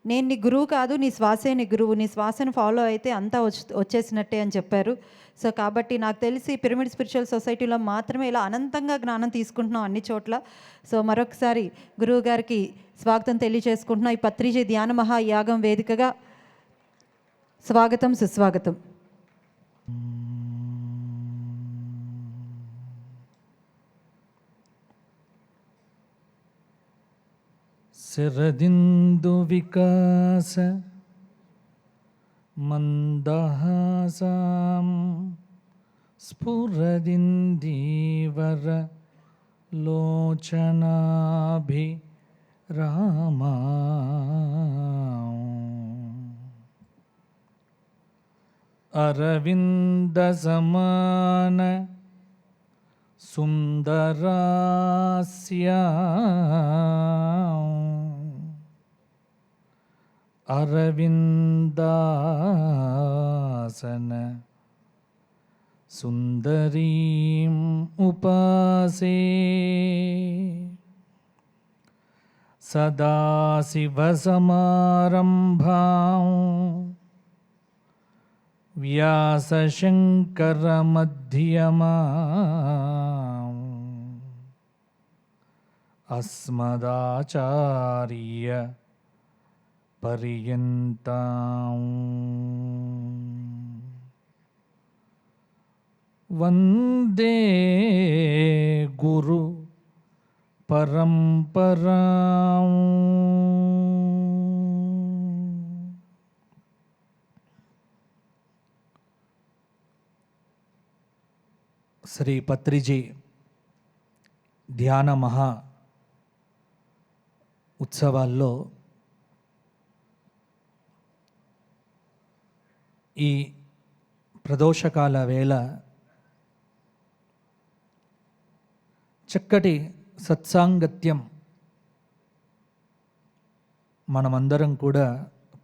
నేను నీ గురువు కాదు, నీ శ్వాసే నీ గురువు, నీ శ్వాసను ఫాలో అయితే అంతా వచ్చేసినట్టే అని చెప్పారు. సో కాబట్టి నాకు తెలిసి పిరమిడ్ స్పిరిచువల్ సొసైటీలో మాత్రమే ఇలా అనంతంగా జ్ఞానం తీసుకుంటున్నాం అన్ని చోట్ల. సో మరొకసారి గురువు గారికి స్వాగతం తెలియజేసుకుంటున్నాం. ఈ పత్రిజీ ధ్యాన మహాయాగం వేదికగా స్వాగతం, సుస్వాగతం. శరదిందు వికాస మందహాసాం స్ఫురదిందీవర లోచనాభి రామా అరవింద సమాన సుందరాస్య అరవిందాసన సుందరీం ఉపాసే సదాశివసమారంభాం వ్యాసశంకరమధ్యమాం అస్మదాచార్య పర్యంతం వందే గురు పరంపరాం. శ్రీ పత్రిజీ ధ్యాన మహా ఉత్సవాల్లో ఈ ప్రదోషకాల వేళ చక్కటి సత్సాంగత్యం మనమందరం కూడా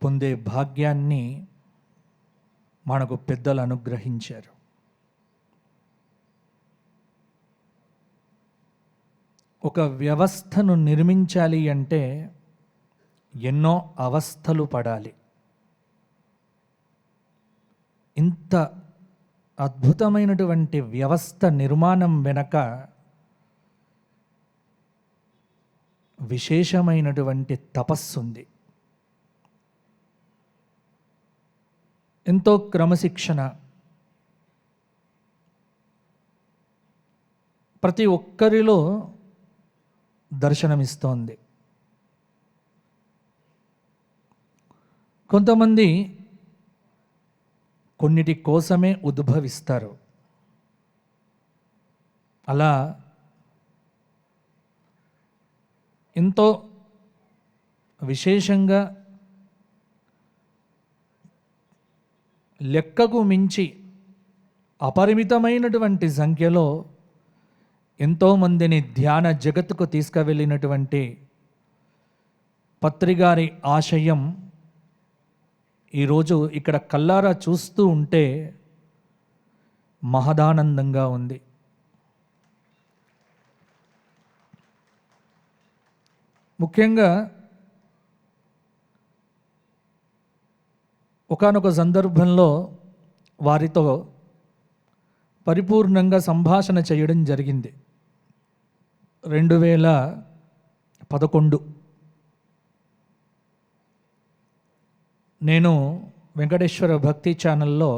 పొందే భాగ్యాన్ని మనకు పెద్దలు అనుగ్రహించారు. ఒక వ్యవస్థను నిర్మించాలి అంటే ఎన్నో అవస్థలు పడాలి. ఇంత అద్భుతమైనటువంటి వ్యవస్థ నిర్మాణం వెనక విశేషమైనటువంటి తపస్సుంది. ఎంతో క్రమశిక్షణ, ప్రతి ఒక్కరిలో దర్శనమిస్తోంది. కొంతమంది కొన్నిటి కోసమే ఉద్భవిస్తారు. అలా ఎంతో విశేషంగా లెక్కకు మించి అపరిమితమైనటువంటి సంఖ్యలో ఎంతోమందిని ధ్యాన జగత్తుకు తీసుకువెళ్ళినటువంటి పత్రిగారి ఆశయం ఈరోజు ఇక్కడ కల్లారా చూస్తూ ఉంటే మహదానందంగా ఉంది. ముఖ్యంగా ఒకానొక సందర్భంలో వారితో పరిపూర్ణంగా సంభాషణ చేయడం జరిగింది. 2011 నేను వెంకటేశ్వర భక్తి ఛానల్లో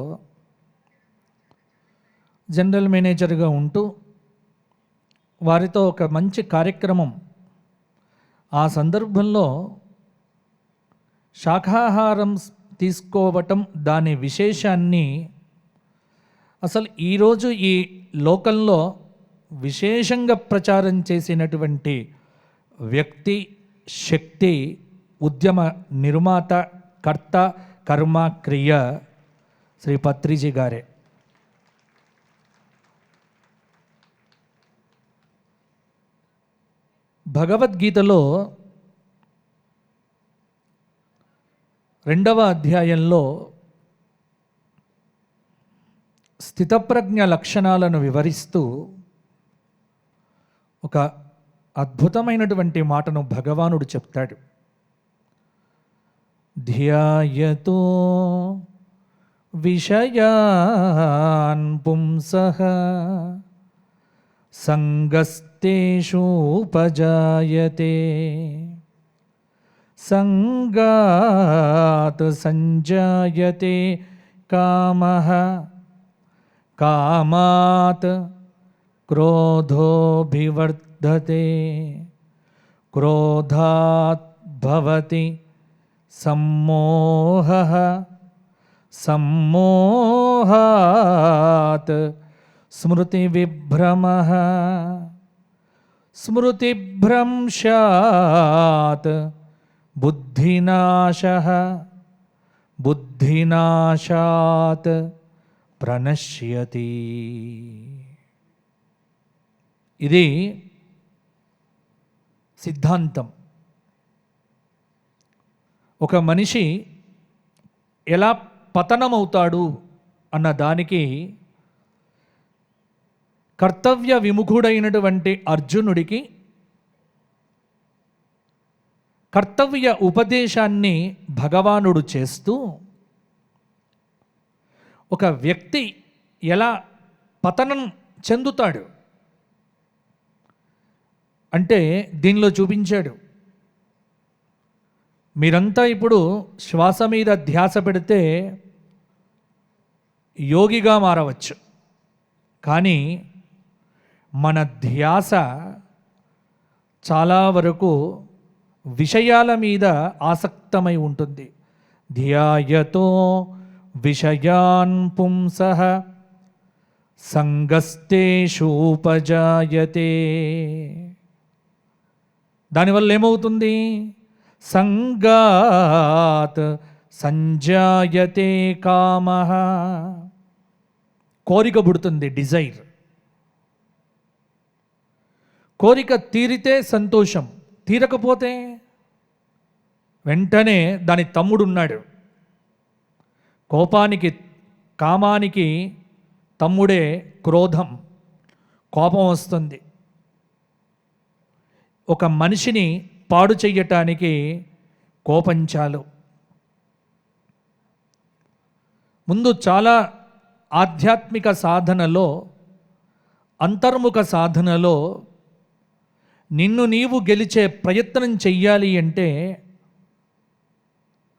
జనరల్ మేనేజర్గా ఉంటూ వారితో ఒక మంచి కార్యక్రమం, ఆ సందర్భంలో శాకాహారం తీసుకోవటం దాని విశేషాన్ని అసలు ఈరోజు ఈ లోకంలో విశేషంగా ప్రచారం చేసినటువంటి వ్యక్తి, శక్తి, ఉద్యమ నిర్మాత, కర్త, కర్మ, క్రియ శ్రీ పత్రిజీ గారే. భగవద్గీతలో 2వ అధ్యాయంలో స్థితప్రజ్ఞ లక్షణాలను వివరిస్తూ ఒక అద్భుతమైనటువంటి మాటను భగవానుడు చెప్తాడు. ధ్యాయతో విషయాన్ పుంసః సంగస్తేషూపజాయతే సంగాత్ సంజాయతే కామః కామాత్ క్రోధోభివర్ధతే క్రోధాత్ భవతి సమ్మోహః సమ్మోహాత్ స్మృతివిభ్రమః స్మృతిభ్రంశాత్ బుద్ధినాశః బుద్ధినాశాత్ ప్రణశ్యతి. ఇది సిద్ధాంతం. ఒక మనిషి ఎలా పతనమవుతాడు అన్న దానికి కర్తవ్య విముఖుడైనటువంటి అర్జునుడికి కర్తవ్య ఉపదేశాన్ని భగవానుడు చేస్తూ ఒక వ్యక్తి ఎలా పతనం చెందుతాడు అంటే దీనిలో చూపించాడు. మీరంతా ఇప్పుడు శ్వాస మీద ధ్యాస పెడితే యోగిగా మారవచ్చు, కానీ మన ధ్యాస చాలా వరకు విషయాల మీద ఆసక్తమై ఉంటుంది. ధ్యాయతో విషయాన్ పుంసః సంగస్తేషూపజాయతే. దానివల్ల ఏమవుతుంది? సంగాత్ సంజాయతే కామః. కోరిక పుడుతుంది, డిజైర్. కోరిక తీరితే సంతోషం, తీరకపోతే వెంటనే దాని తమ్ముడున్నాడు. కోపానికి కామానికి తమ్ముడే క్రోధం, కోపం వస్తుంది. ఒక మనిషిని పాడు చెయ్యటానికి కోపం చాలు. ముందు చాలా ఆధ్యాత్మిక సాధనలో, అంతర్ముఖ సాధనలో నిన్ను నీవు గెలిచే ప్రయత్నం చెయ్యాలి అంటే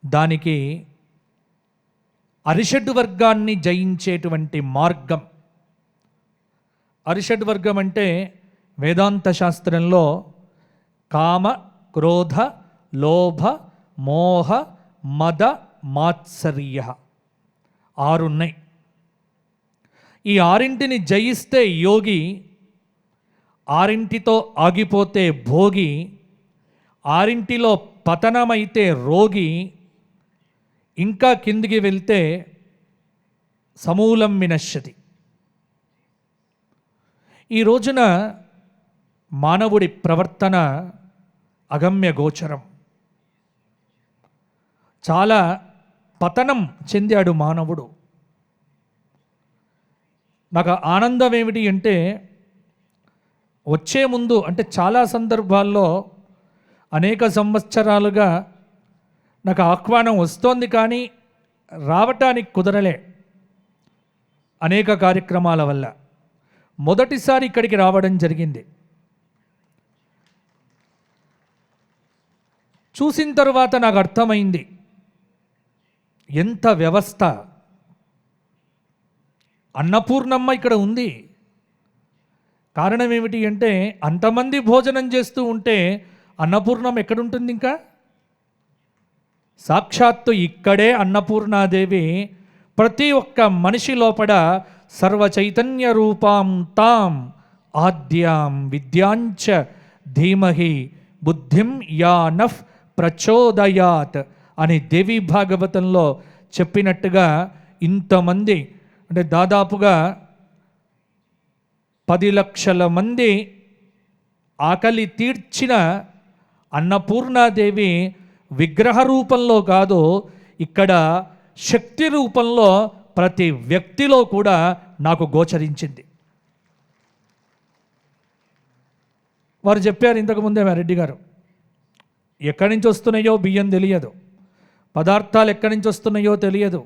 దానికి అరిషడ్ వర్గాన్ని జయించేటువంటి మార్గం. అరిషడ్ వర్గం అంటే వేదాంత శాస్త్రంలో కామ, క్రోధ, లోభ, మోహ, మద, మాత్సర్య 6 ఉన్నాయి. ఈ 6ంటిని జయిస్తే యోగి, 6ంటితో ఆగిపోతే భోగి, 6ంటిలో పతనమైతే రోగి, ఇంకా కిందికి వెళ్తే సమూలం వినశ్యతి. ఈ రోజున మానవుడి ప్రవర్తన అగమ్య గోచరం. చాలా పతనం చెందాడు మానవుడు. నాకు ఆనందం ఏమిటి అంటే వచ్చే ముందు అంటే చాలా సందర్భాల్లో అనేక సంవత్సరాలుగా నాకు ఆహ్వానం వస్తోంది, కానీ రావటానికి కుదరలే అనేక కార్యక్రమాల వల్ల. మొదటిసారి ఇక్కడికి రావడం జరిగింది. చూసిన తర్వాత నాకు అర్థమైంది ఎంత వ్యవస్థ. అన్నపూర్ణమ్మ ఇక్కడ ఉంది. కారణం ఏమిటి అంటే అంతమంది భోజనం చేస్తూ ఉంటే అన్నపూర్ణమ్మ ఎక్కడుంటుంది? ఇంకా సాక్షాత్తు ఇక్కడే అన్నపూర్ణాదేవి ప్రతి ఒక్క మనిషి లోపల సర్వ చైతన్య రూపాం తాం ఆద్యాం విద్యాంచ ధీమహి బుద్ధిం యా నః ప్రచోదయాత్ అని దేవి భాగవతంలో చెప్పినట్టుగా ఇంతమంది అంటే దాదాపుగా 10 లక్షల మంది ఆకలి తీర్చిన అన్నపూర్ణాదేవి విగ్రహ రూపంలో కాదు, ఇక్కడ శక్తి రూపంలో ప్రతి వ్యక్తిలో కూడా నాకు గోచరించింది. వారు చెప్పారు ఇంతకుముందే మా రెడ్డి గారు, ఎక్కడి నుంచి వస్తున్నాయో బియ్యం తెలియదు, పదార్థాలు ఎక్కడి నుంచి వస్తున్నాయో తెలియదు.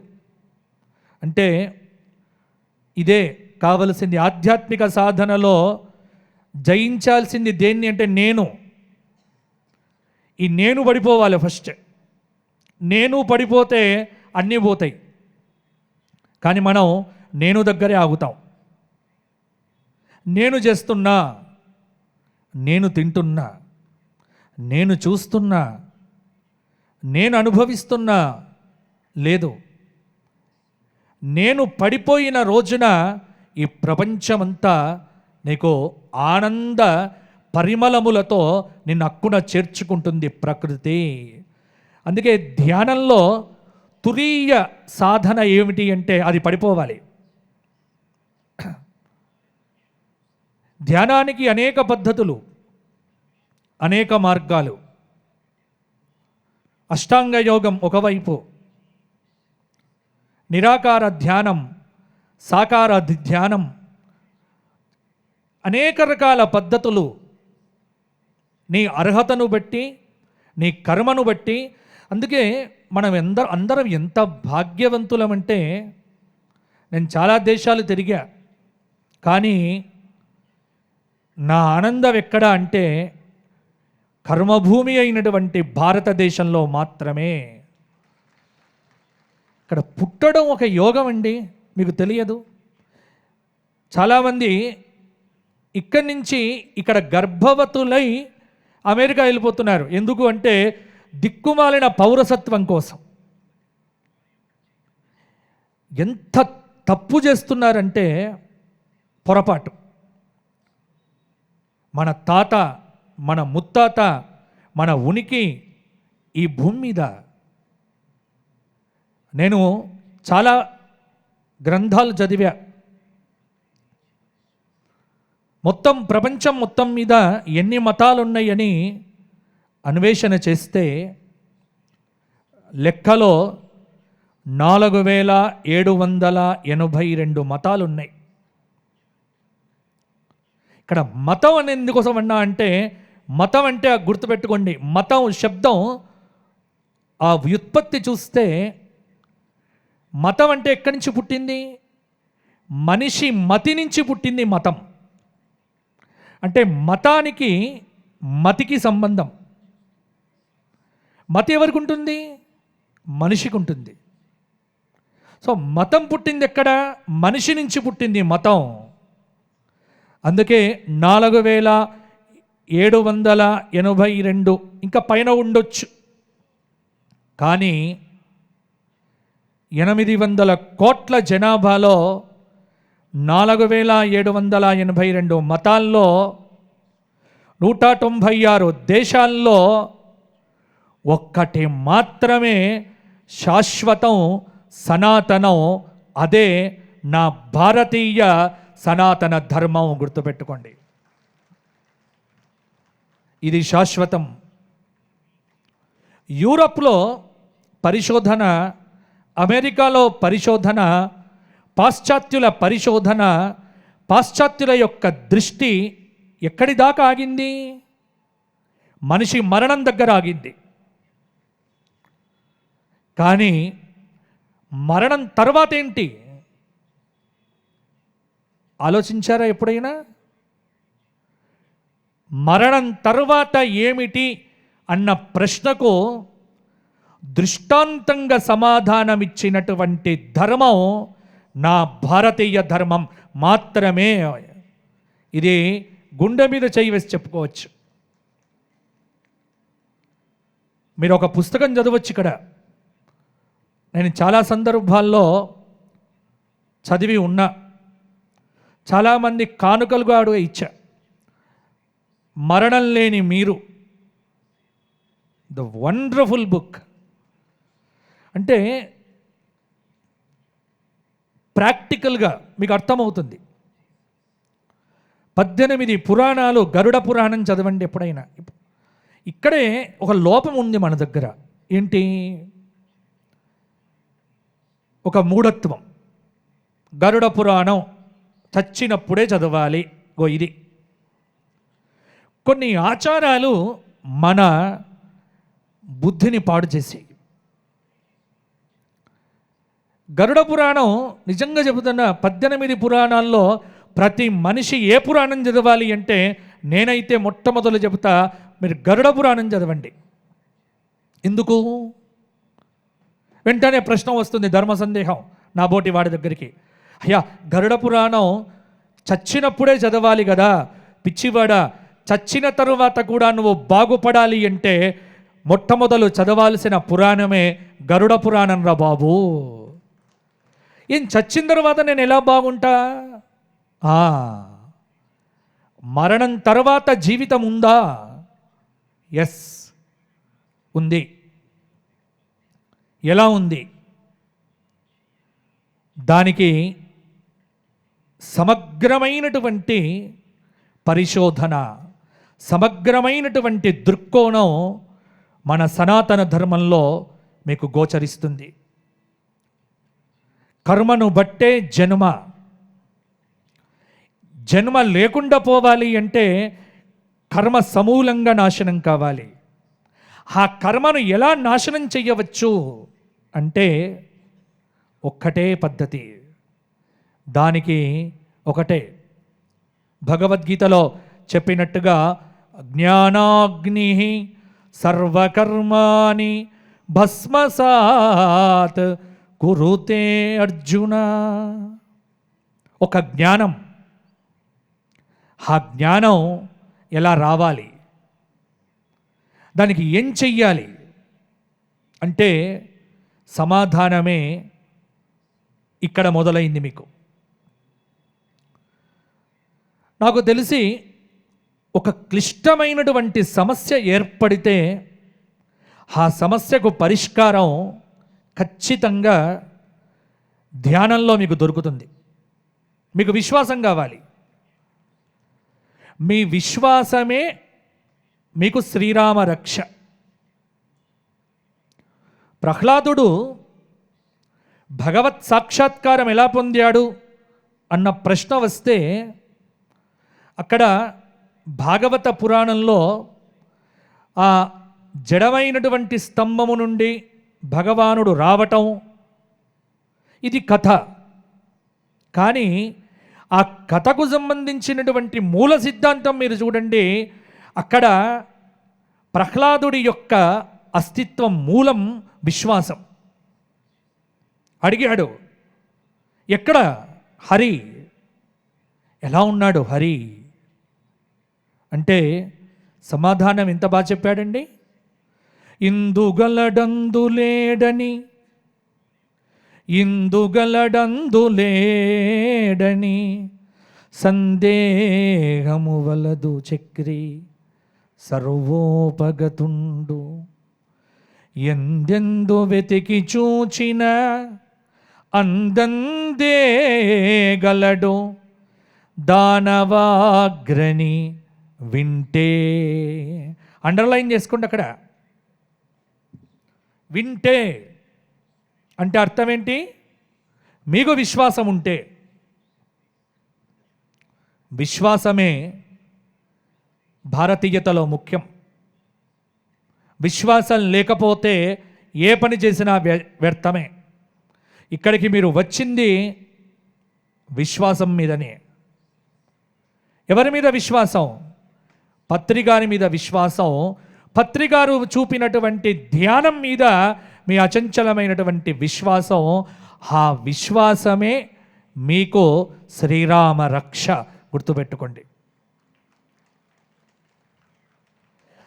అంటే ఇదే కావలసింది. ఆధ్యాత్మిక సాధనలో జయించాల్సింది దేన్ని అంటే ఈ నేను పడిపోవాలి ఫస్ట్. నేను పడిపోతే అన్నీ పోతాయి. కానీ మనం నేను దగ్గరే ఆగుతాం. నేను చేస్తున్నా, నేను తింటున్నా, నేను చూస్తున్నా, నేను అనుభవిస్తున్నా లేదు. నేను పడిపోయిన రోజున ఈ ప్రపంచమంతా నీకు ఆనంద పరిమళములతో నిన్ను అక్కున చేర్చుకుంటుంది ప్రకృతి. అందుకే ధ్యానంలో తురీయ సాధన ఏమిటి అంటే అది పడిపోవాలి. ధ్యానానికి అనేక పద్ధతులు, అనేక మార్గాలు. అష్టాంగ యోగం ఒకవైపు, నిరాకార ధ్యానం, సాకార ధ్యానం, అనేక రకాల పద్ధతులు నీ అర్హతను బట్టి, నీ కర్మను బట్టి. అందుకే మనం అందరం ఎంత భాగ్యవంతులమంటే, నేను చాలా దేశాలు తిరిగా, కానీ నా ఆనందం ఎక్కడ అంటే కర్మభూమి అయినటువంటి భారతదేశంలో మాత్రమే. ఇక్కడ పుట్టడం ఒక యోగం అండి, మీకు తెలియదు. చాలామంది ఇక్కడి నుంచి ఇక్కడ గర్భవతులై అమెరికా వెళ్ళిపోతున్నారు. ఎందుకు అంటే దిక్కుమాలిన పౌరసత్వం కోసం. ఎంత తప్పు చేస్తున్నారంటే పొరపాటు. మన తాత, మన ముత్తాత, మన ఉనికి ఈ భూమి మీద. నేను చాలా గ్రంథాలు చదివా. మొత్తం ప్రపంచం మొత్తం మీద ఎన్ని మతాలు ఉన్నాయని అన్వేషణ చేస్తే లెక్కలో 4782 మతాలు ఉన్నాయి. ఇక్కడ మతం అని ఎందుకోసం అన్నా అంటే, మతం అంటే గుర్తుపెట్టుకోండి, మతం శబ్దం ఆ వ్యుత్పత్తి చూస్తే మతం అంటే ఎక్కడి నుంచి పుట్టింది? మనిషి మతి నుంచి పుట్టింది మతం. అంటే మతానికి మతికి సంబంధం. మతి ఎవరికి ఉంటుంది? మనిషికి ఉంటుంది. సో మతం పుట్టింది ఎక్కడ? మనిషి నుంచి పుట్టింది మతం. అందుకే 4782 ఇంకా పైన ఉండొచ్చు, కానీ 800 కోట్ల జనాభాలో 4782 మతాల్లో 196 దేశాల్లో ఒక్కటి మాత్రమే శాశ్వతం, సనాతనం. అదే నా భారతీయ సనాతన ధర్మం. గుర్తుపెట్టుకోండి, ఇది శాశ్వతం. యూరప్లో పరిశోధన, అమెరికాలో పరిశోధన, పాశ్చాత్యుల పరిశోధన, పాశ్చాత్యుల యొక్క దృష్టి ఎక్కడి దాకా ఆగింది? మనిషి మరణం దగ్గర ఆగింది. కానీ మరణం తర్వాత ఏంటి ఆలోచించారా ఎప్పుడైనా? మరణం తర్వాత ఏమిటి అన్న ప్రశ్నకు దృష్టాంతంగా సమాధానమిచ్చినటువంటి ధర్మం నా భారతీయ ధర్మం మాత్రమే. ఇది గుండె మీద చేయి వేసి చెప్పుకోవచ్చు. మీరు ఒక పుస్తకం చదవచ్చు ఇక్కడ. నేను చాలా సందర్భాల్లో చదివి ఉన్నా, చాలామంది కానుకలుగా అడుగు ఇచ్చా. మరణం లేని మీరు, ద వండర్ఫుల్ బుక్. అంటే ప్రాక్టికల్గా మీకు అర్థమవుతుంది. 18 పురాణాలు, గరుడ పురాణం చదవండి ఎప్పుడైనా. ఇక్కడే ఒక లోపం ఉంది మన దగ్గర. ఏంటి? ఒక మూఢత్వం. గరుడ పురాణం చచ్చినప్పుడే చదవాలి. ఇది కొన్ని ఆచారాలు మన బుద్ధిని పాడు చేసి, గరుడ పురాణం నిజంగా చెబుతున్న 18 పురాణాల్లో ప్రతి మనిషి ఏ పురాణం చదవాలి అంటే నేనైతే మొట్టమొదలు చెబుతా, మీరు గరుడ పురాణం చదవండి. ఎందుకు? వెంటనే ప్రశ్న వస్తుంది, ధర్మ సందేహం నా బోటి వాడి దగ్గరికి, అయ్యా గరుడ పురాణం చచ్చినప్పుడే చదవాలి కదా, పిచ్చివాడా, చచ్చిన తరువాత కూడా నువ్వు బాగుపడాలి అంటే మొట్టమొదలు చదవాల్సిన పురాణమే గరుడ పురాణం రా బాబు. ఏం చచ్చిన తర్వాత నేను ఎలా బాగుంటా? మరణం తర్వాత జీవితం ఉందా? ఎస్ ఉంది. ఎలా ఉంది? దానికి సమగ్రమైనటువంటి పరిశోధన, సమగ్రమైనటువంటి దృక్కోణం మన సనాతన ధర్మంలో మీకు గోచరిస్తుంది. కర్మను బట్టే జన్మ. జన్మ లేకుండా పోవాలి అంటే కర్మ సమూలంగా నాశనం కావాలి. ఆ కర్మను ఎలా నాశనం చెయ్యవచ్చు అంటే ఒక్కటే పద్ధతి, దానికి ఒకటే. భగవద్గీతలో చెప్పినట్టుగా జ్ఞానాగ్ని సర్వకర్మాణి భస్మసాత్ కురుతే అర్జున. ఒక జ్ఞానం, ఆ జ్ఞానం ఎలా రావాలి, దానికి ఏం చెయ్యాలి అంటే సమాధానమే ఇక్కడ మొదలైంది మీకు. నాకు తెలిసి ఒక క్లిష్టమైనటువంటి సమస్య ఏర్పడితే ఆ సమస్యకు పరిష్కారం ఖచ్చితంగా ధ్యానంలో మీకు దొరుకుతుంది. మీకు విశ్వాసం కావాలి. మీ విశ్వాసమే మీకు శ్రీరామ రక్ష. ప్రహ్లాదుడు భగవత్ సాక్షాత్కారం ఎలా పొందాడు అన్న ప్రశ్న వస్తే అక్కడ భాగవత పురాణంలో ఆ జడమైనటువంటి స్తంభము నుండి భగవానుడు రావటం ఇది కథ. కానీ ఆ కథకు సంబంధించినటువంటి మూల సిద్ధాంతం మీరు చూడండి. అక్కడ ప్రహ్లాదుడి యొక్క అస్తిత్వం మూలం విశ్వాసం. అడిగాడు, ఎక్కడ హరి, ఎలా ఉన్నాడు హరి అంటే సమాధానం ఎంత బాగా చెప్పాడండి. ఇందుగలడందులేడని, ఇందుగలడందులేడని సందేహము వలదు చక్రి సర్వోపగతుండు, ఎందెందు వెతికి చూచిన అందందే గలడు దానవాగ్రని వింటే. అండర్లైన్ చేసుకోండి అక్కడ. వింటే అంటే అర్థం ఏంటి? మీకు విశ్వాసం ఉంటే. విశ్వాసమే భారతీయతలో ముఖ్యం. విశ్వాసం లేకపోతే ఏ పని చేసినా వ్యర్థమే. ఇక్కడికి మీరు వచ్చింది విశ్వాసం మీదనే. ఎవరి మీద విశ్వాసం? పత్రిగారి మీద విశ్వాసం. పత్రిగారు చూపినటువంటి ధ్యానం మీద మీ అచంచలమైనటువంటి విశ్వాసం. ఆ విశ్వాసమే మీకు శ్రీరామ రక్ష. గుర్తుపెట్టుకోండి.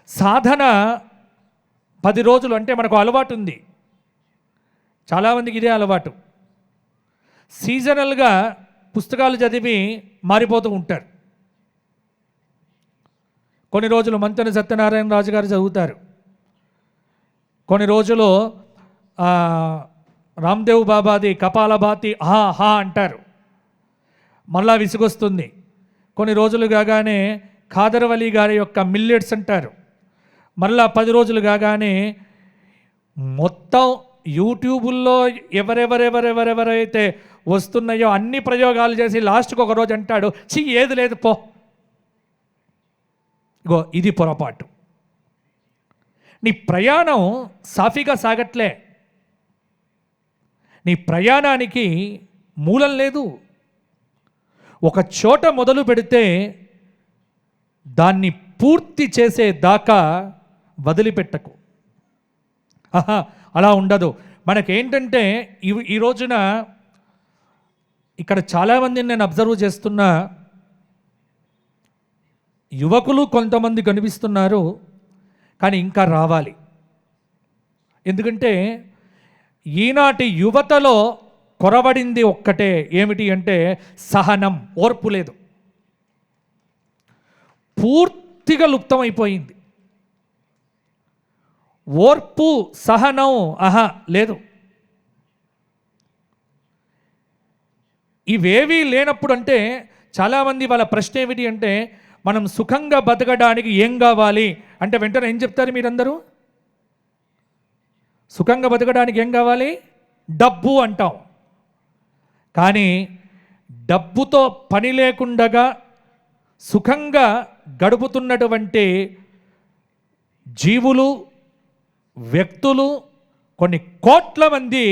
సాధన 10 రోజులు అంటే మనకు అలవాటు ఉంది. చాలామందికి ఇదే అలవాటు. సీజనల్గా పుస్తకాలు చదివి మారిపోతూ ఉంటారు. కొన్ని రోజులు మంతెన సత్యనారాయణ రాజు గారు చదువుతారు. కొన్ని రోజులు రామ్దేవ్ బాబాది కపాలభాతి హా అంటారు. మళ్ళా విసుగొస్తుంది. కొన్ని రోజులు కాగానే ఖాదర్ వలీ గారి యొక్క మిల్లెట్స్ అంటారు. మళ్ళా 10 రోజులు కాగానే మొత్తం యూట్యూబుల్లో ఎవరెవరైతే వస్తున్నాయో అన్ని ప్రయోగాలు చేసి లాస్ట్కి ఒక రోజు అంటాడు, ఏది లేదు పో. ఇగో ఇది పొరపాటు. నీ ప్రయాణం సాఫీగా సాగట్లే. నీ ప్రయాణానికి మూలం లేదు. ఒక చోట మొదలు పెడితే దాన్ని పూర్తి చేసే దాకా వదిలిపెట్టకు. అలా ఉండదు. మనకేంటంటే ఈ రోజున ఇక్కడ చాలామందిని నేను అబ్జర్వ్ చేస్తున్నా, యువకులు కొంతమంది కనిపిస్తున్నారు, కానీ ఇంకా రావాలి. ఎందుకంటే ఈనాటి యువతలో కొరవడింది ఒక్కటే, ఏమిటి అంటే సహనం, ఓర్పు లేదు. పూర్తిగా లుప్తమైపోయింది. ఓర్పు, సహనం లేదు. ఇవేవీ లేనప్పుడు అంటే చాలామంది వాళ్ళ ప్రశ్న ఏమిటి అంటే, మనం సుఖంగా బతకడానికి ఏం కావాలి అంటే వెంటనే ఏం చెప్తారు మీరందరూ? సుఖంగా బతకడానికి ఏం కావాలి? డబ్బు అంటాం. కానీ డబ్బుతో పని లేకుండా సుఖంగా గడుపుతున్నటువంటి జీవులు, వ్యక్తులు కొన్ని కోట్ల మంది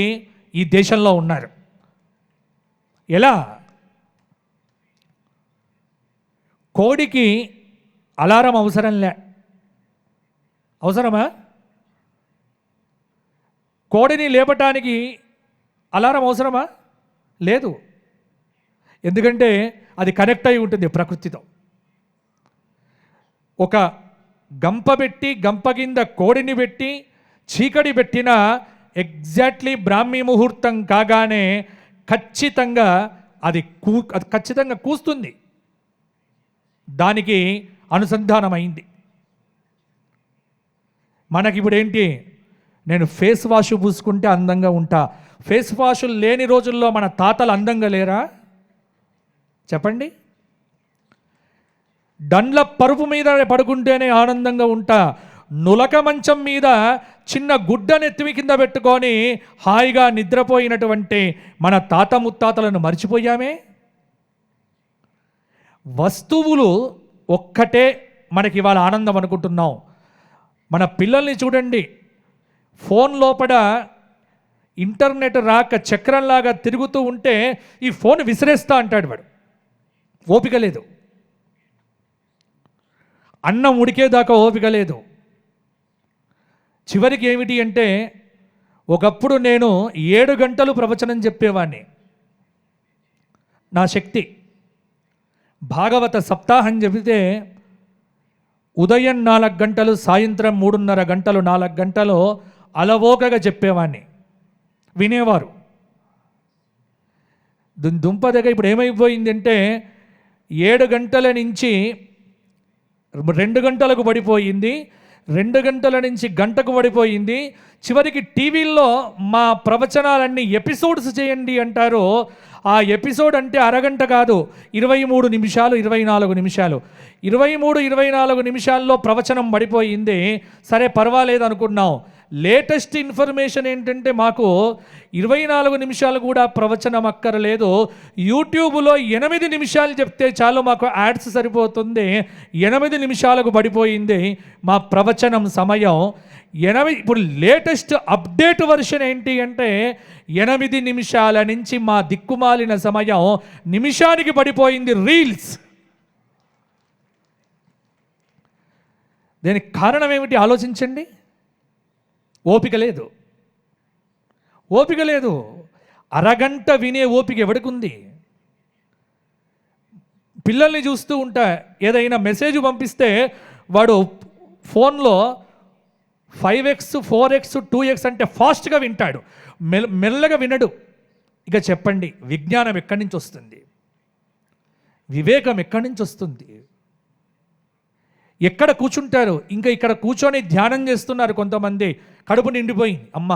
ఈ దేశంలో ఉన్నారు. ఎలా? కోడికి అలారం అవసరమా? కోడిని లేపటానికి అలారం అవసరమా? లేదు. ఎందుకంటే అది కనెక్ట్ అయి ఉంటుంది ప్రకృతితో. ఒక గంప పెట్టి, గంప కింద కోడిని పెట్టి చీకటి పెట్టిన ఎగ్జాక్ట్లీ బ్రాహ్మీ ముహూర్తం కాగానే ఖచ్చితంగా అది ఖచ్చితంగా కూస్తుంది. దానికి అనుసంధానమైంది. మనకిప్పుడు ఏంటి? నేను ఫేస్ వాష్ పూసుకుంటే అందంగా ఉంటా. ఫేస్ వాషులు లేని రోజుల్లో మన తాతలు అందంగా లేరా? చెప్పండి. దండ్ల పరుపు మీద పడుకుంటేనే ఆనందంగా ఉంటా. నులక మంచం మీద చిన్న గుడ్డ నెత్తిమి కింద పెట్టుకొని హాయిగా నిద్రపోయినటువంటి మన తాత ముత్తాతలను మర్చిపోయామే. వస్తువులు ఒక్కటే మనకి ఇవాళ ఆనందం అనుకుంటున్నాం. మన పిల్లల్ని చూడండి, ఫోన్ లోపల ఇంటర్నెట్ రాక చక్రంలాగా తిరుగుతూ ఉంటే ఈ ఫోన్ విసిరేస్తా అంటాడు వాడు. ఓపిక లేదు. అన్నం ఉడికేదాకా ఓపిక లేదు. చివరికి ఏమిటి అంటే, ఒకప్పుడు నేను 7 గంటలు ప్రవచనం చెప్పేవాడిని. నా శక్తి. భాగవత సప్తాహం చెబితే ఉదయం 4 గంటలు, సాయంత్రం 3:30 గంటలు, 4 గంటలు అలవోకగా చెప్పేవాడిని. వినేవారు. దుంపదగా ఇప్పుడు ఏమైపోయిందంటే 7 గంటల నుంచి 2 గంటలకు పడిపోయింది, 2 గంటల నుంచి గంటకు పడిపోయింది. చివరికి టీవీల్లో మా ప్రవచనాలన్నీ ఎపిసోడ్స్ చేయండి అంటారు. ఆ ఎపిసోడ్ అంటే అరగంట కాదు, 23 నిమిషాలు, 24 నిమిషాలు. 23-24 నిమిషాల్లో ప్రవచనం పడిపోయింది. సరే పర్వాలేదు అనుకున్నాం. లేటెస్ట్ ఇన్ఫర్మేషన్ ఏంటంటే మాకు 24 నిమిషాలు కూడా ప్రవచనం అక్కర్లేదు. యూట్యూబ్లో 8 నిమిషాలు చెప్తే చాలు, మాకు యాడ్స్ సరిపోతుంది. 8 నిమిషాలకు పడిపోయింది మా ప్రవచనం సమయం. ఇప్పుడు లేటెస్ట్ అప్డేట్ వర్షన్ ఏంటి అంటే 8 నిమిషాల నుంచి మా దిక్కుమాలిన సమయం నిమిషానికి పడిపోయింది. రీల్స్. దీనికి కారణం ఏమిటి ఆలోచించండి. ఓపిక లేదు. ఓపిక లేదు. అరగంట వినే ఓపిక ఎవడికుంది? పిల్లల్ని చూస్తూ ఉంటా, ఏదైనా మెసేజ్ పంపిస్తే వాడు ఫోన్లో 5x, 4x, 2x అంటే ఫాస్ట్గా వింటాడు, మెల్లగా వినడు. ఇక చెప్పండి, విజ్ఞానం ఎక్కడి నుంచి వస్తుంది? వివేకం ఎక్కడి నుంచి వస్తుంది? ఎక్కడ కూర్చుంటారు? ఇంకా ఇక్కడ కూర్చొని ధ్యానం చేస్తున్నారు కొంతమంది. కడుపు నిండిపోయింది, అమ్మ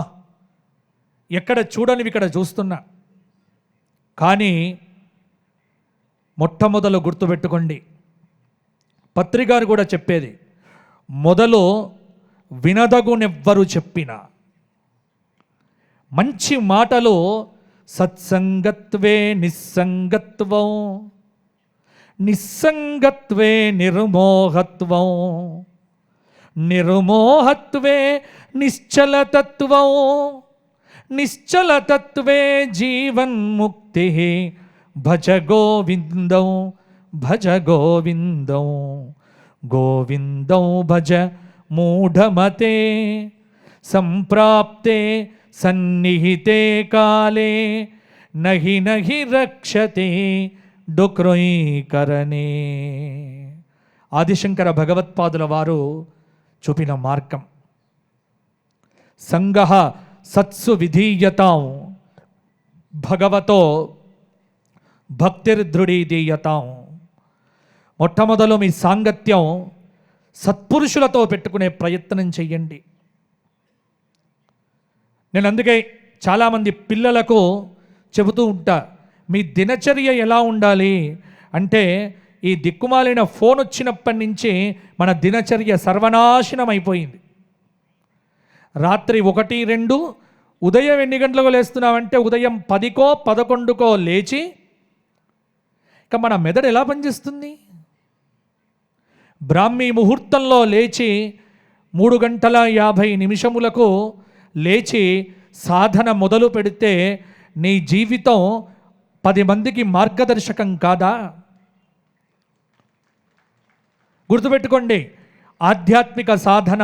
ఎక్కడ చూడనివి ఇక్కడ చూస్తున్నా. కానీ మొట్టమొదలు గుర్తుపెట్టుకోండి, పత్రికారు కూడా చెప్పేది, మొదలు వినదగునెవ్వరు చెప్పిన మంచి మాటలు సత్సంగత్వే నిస్సంగత్వం, నిస్సంగత్వే నిర్మోహత్వం, నిర్మోహత్వే నిశ్చలతత్వం, నిశ్చలతత్వే జీవన్ముక్తి భజ గోవిందం భజ గోవిందం గోవిందం భజ మూఢమతే సంప్రాప్తే సన్నిహితే కాలే నహి నహి రక్షతే డుక్రోయీకరణే. ఆదిశంకర భగవత్పాదుల వారు చూపిన మార్గం. సంగః సత్సు విధీయతాం భగవతో భక్తిర్దృఢీదీయతాం. మొట్టమొదలు మీ సాంగత్యం సత్పురుషులతో పెట్టుకునే ప్రయత్నం చెయ్యండి. నేను అందుకే చాలామంది పిల్లలకు చెబుతూ ఉంటా, మీ దినచర్య ఎలా ఉండాలి అంటే, ఈ దిక్కుమాలిన ఫోన్ వచ్చినప్పటి నుంచి మన దినచర్య సర్వనాశనం అయిపోయింది. రాత్రి 1, 2 ఉదయం ఎన్ని గంటలకు లేస్తున్నామంటే ఉదయం 10కో 11కో లేచి, ఇక మన మెదడు ఎలా పనిచేస్తుంది? బ్రాహ్మీ ముహూర్తంలో లేచి 3:50 లేచి సాధన మొదలు పెడితే నీ జీవితం 10 మందికి మార్గదర్శకం కాదా? గుర్తుపెట్టుకోండి, ఆధ్యాత్మిక సాధన,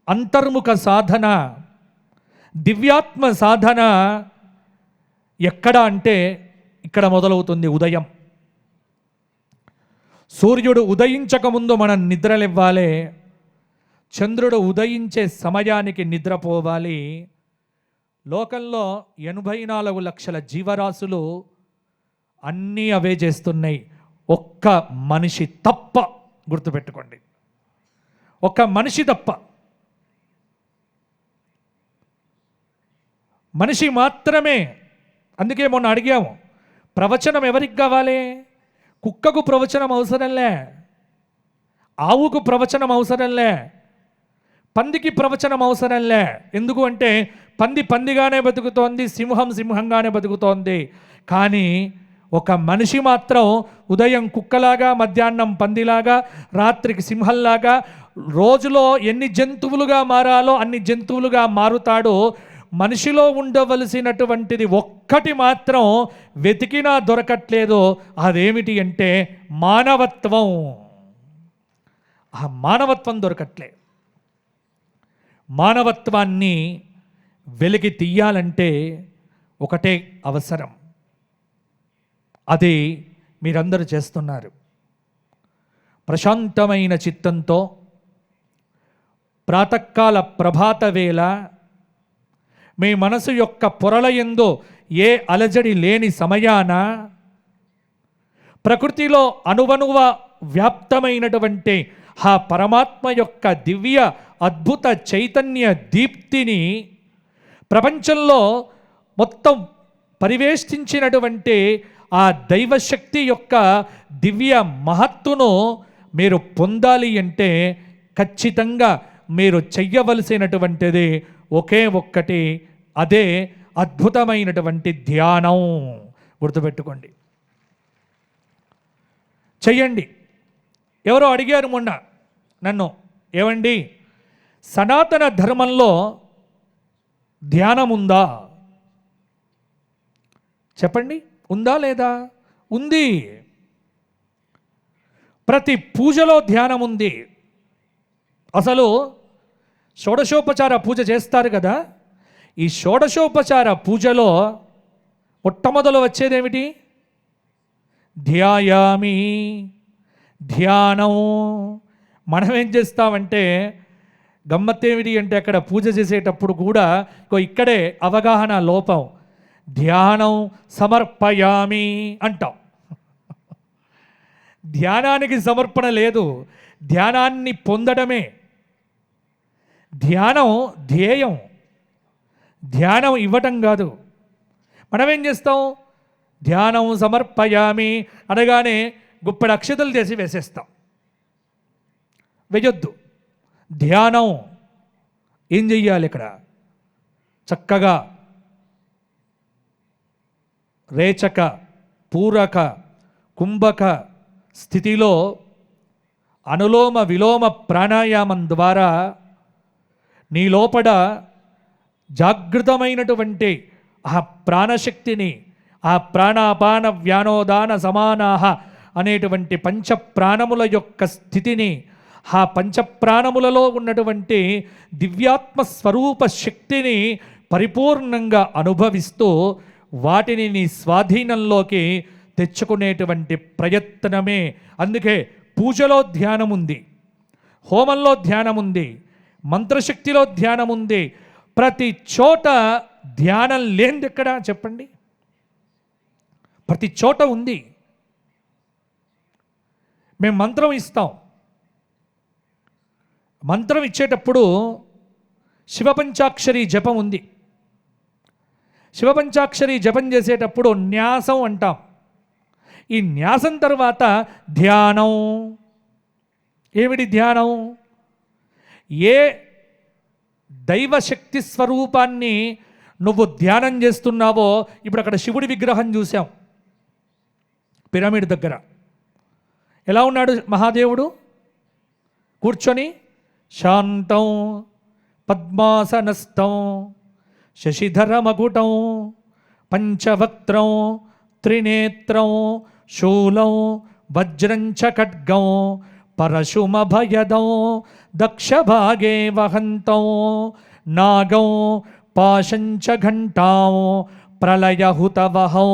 అంతర్ముఖ సాధన, దివ్యాత్మ సాధన ఎక్కడ అంటే ఇక్కడ మొదలవుతుంది. ఉదయం సూర్యుడు ఉదయించకముందు మనం నిద్రలేవ్వాలి, చంద్రుడు ఉదయించే సమయానికి నిద్రపోవాలి. లోకంలో 84 లక్షల జీవరాశులు అన్నీ అవే చేస్తున్నాయి, ఒక్క మనిషి తప్ప. గుర్తుపెట్టుకోండి, ఒక్క మనిషి తప్ప. మనిషి మాత్రమే. అందుకే మొన్న అడిగాము, ప్రవచనం ఎవరికి కావాలి? కుక్కకు ప్రవచనం అవసరంలే, ఆవుకు ప్రవచనం అవసరంలే, పందికి ప్రవచనం అవసరంలే. ఎందుకు అంటే పంది పందిగానే బతుకుతోంది, సింహం సింహంగానే బతుకుతోంది. కానీ ఒక మనిషి మాత్రం ఉదయం కుక్కలాగా, మధ్యాహ్నం పందిలాగా, రాత్రికి సింహంలాగా, రోజులో ఎన్ని జంతువులుగా మారాలో అన్ని జంతువులుగా మారుతాడు. మనిషిలో ఉండవలసినటువంటిది ఒక్కటి మాత్రం వెతికినా దొరకట్లేదు. అదేమిటి అంటే మానవత్వం. ఆ మానవత్వం దొరకట్లే. మానవత్వాన్ని వెలికి తీయాలంటే ఒకటే అవసరం, అది మీరందరూ చేస్తున్నారు. ప్రశాంతమైన చిత్తంతో ప్రాతకాల ప్రభాత వేళ మీ మనసు యొక్క పొరలయందు ఏ అలజడి లేని సమయాన ప్రకృతిలో అణువణువ వ్యాప్తమైనటువంటి ఆ పరమాత్మ యొక్క దివ్య అద్భుత చైతన్య దీప్తిని ప్రపంచంలో మొత్తం పరివేష్టించినటువంటి ఆ దైవశక్తి యొక్క దివ్య మహత్తును మీరు పొందాలి అంటే ఖచ్చితంగా మీరు చెయ్యవలసినటువంటిది ఒకే ఒక్కటి, అదే అద్భుతమైనటువంటి ధ్యానం. గుర్తుపెట్టుకోండి, చెయ్యండి. ఎవరో అడిగారు మొన్న నన్ను, ఏమండి సనాతన ధర్మంలో ధ్యానం ఉందా? చెప్పండి, ఉందా లేదా? ఉంది. ప్రతి పూజలో ధ్యానం ఉంది. అసలు షోడశోపచార పూజ చేస్తారు కదా, ఈ షోడశోపచార పూజలో మొట్టమొదలు వచ్చేదేమిటి? ధ్యాయామి, ధ్యానం. మనం ఏం చేస్తామంటే, గమ్మత్తేమిటి అంటే అక్కడ పూజ చేసేటప్పుడు కూడా ఇక్కడే అవగాహన లోపం. ధ్యానం సమర్పయామి అంటాం. ధ్యానానికి సమర్పణ లేదు, ధ్యానాన్ని పొందడమే. ధ్యానం ధ్యేయం, ధ్యానం ఇవ్వటం కాదు. మనమేం చేస్తాం? ధ్యానం సమర్పయామి అనగానే గుప్పెడు అక్షతలు చేసి వేసేస్తాం. వెయ్యొద్దు. ధ్యానం ఏం చెయ్యాలి? ఇక్కడ చక్కగా రేచక, పూరక, కుంభక స్థితిలో అనులోమ విలోమ ప్రాణాయామం ద్వారా నీ లోపల జాగృతమైనటువంటి ఆ ప్రాణశక్తిని, ఆ ప్రాణాపాన వ్యానోదాన సమానాహ అనేటువంటి పంచప్రాణముల యొక్క స్థితిని, ఆ పంచప్రాణములలో ఉన్నటువంటి దివ్యాత్మ స్వరూప శక్తిని పరిపూర్ణంగా అనుభవిస్తూ వాటిని నీ స్వాధీనంలోకి తెచ్చుకునేటువంటి ప్రయత్నమే. అందుకే పూజలో ధ్యానం ఉంది, హోమంలో ధ్యానం ఉంది, మంత్రశక్తిలో ధ్యానం ఉంది. ప్రతి చోట ధ్యానం లేనిది ఎక్కడా చెప్పండి? ప్రతి చోట ఉంది. మేము మంత్రం ఇస్తాం. మంత్రం ఇచ్చేటప్పుడు శివపంచాక్షరి జపం ఉంది. శివపంచాక్షరి జపం చేసేటప్పుడు న్యాసం అంటాం. ఈ న్యాసం తర్వాత ధ్యానం. ఏమిటి ధ్యానం? ఏ దైవశక్తి స్వరూపాన్ని నువ్వు ధ్యానం చేస్తున్నావో, ఇప్పుడు అక్కడ శివుడి విగ్రహం చూసాం పిరమిడ్ దగ్గర. ఎలా ఉన్నాడు మహాదేవుడు? కూర్చొని శాంతం పద్మాసనస్థం శశిధర మకుటం పంచవక్త్రం త్రినేత్రం శూలం వజ్రం చ ఖడ్గం పరశుమభయదం దక్షభాగే వహంతం నాగం పాశంచ ఘంటాం ప్రళయహుతవహం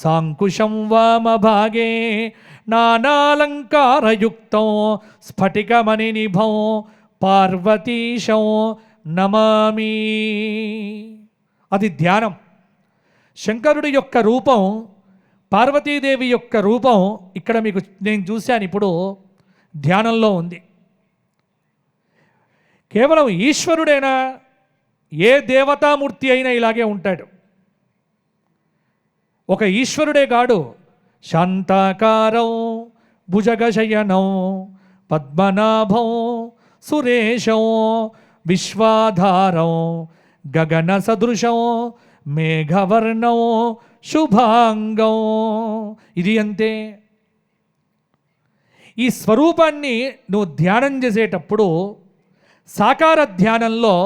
సాంకుశం వామభాగే నానాలంకారయుక్తం స్ఫటికమణినిభం పార్వతీశం నమామి. అది ధ్యానం. శంకరుడి యొక్క రూపం, పార్వతీదేవి యొక్క రూపం ఇక్కడ మీకు నేను చూశాను, ఇప్పుడు ధ్యానంలో ఉంది. కేవలం ఈశ్వరుడైనా ఏ దేవతామూర్తి అయినా ఇలాగే ఉంటాడు. ఒక ఈశ్వరుడే కాడు, శాంతాకారం భుజగశయనం పద్మనాభం సురేశం విశ్వాధారం గగన సదృశం మేఘవర్ణం శుభాంగం. ఇది అంతే. ఈ స్వరూపాన్ని నువ్వు ధ్యానం చేసేటప్పుడు, సాకార ధ్యానంలో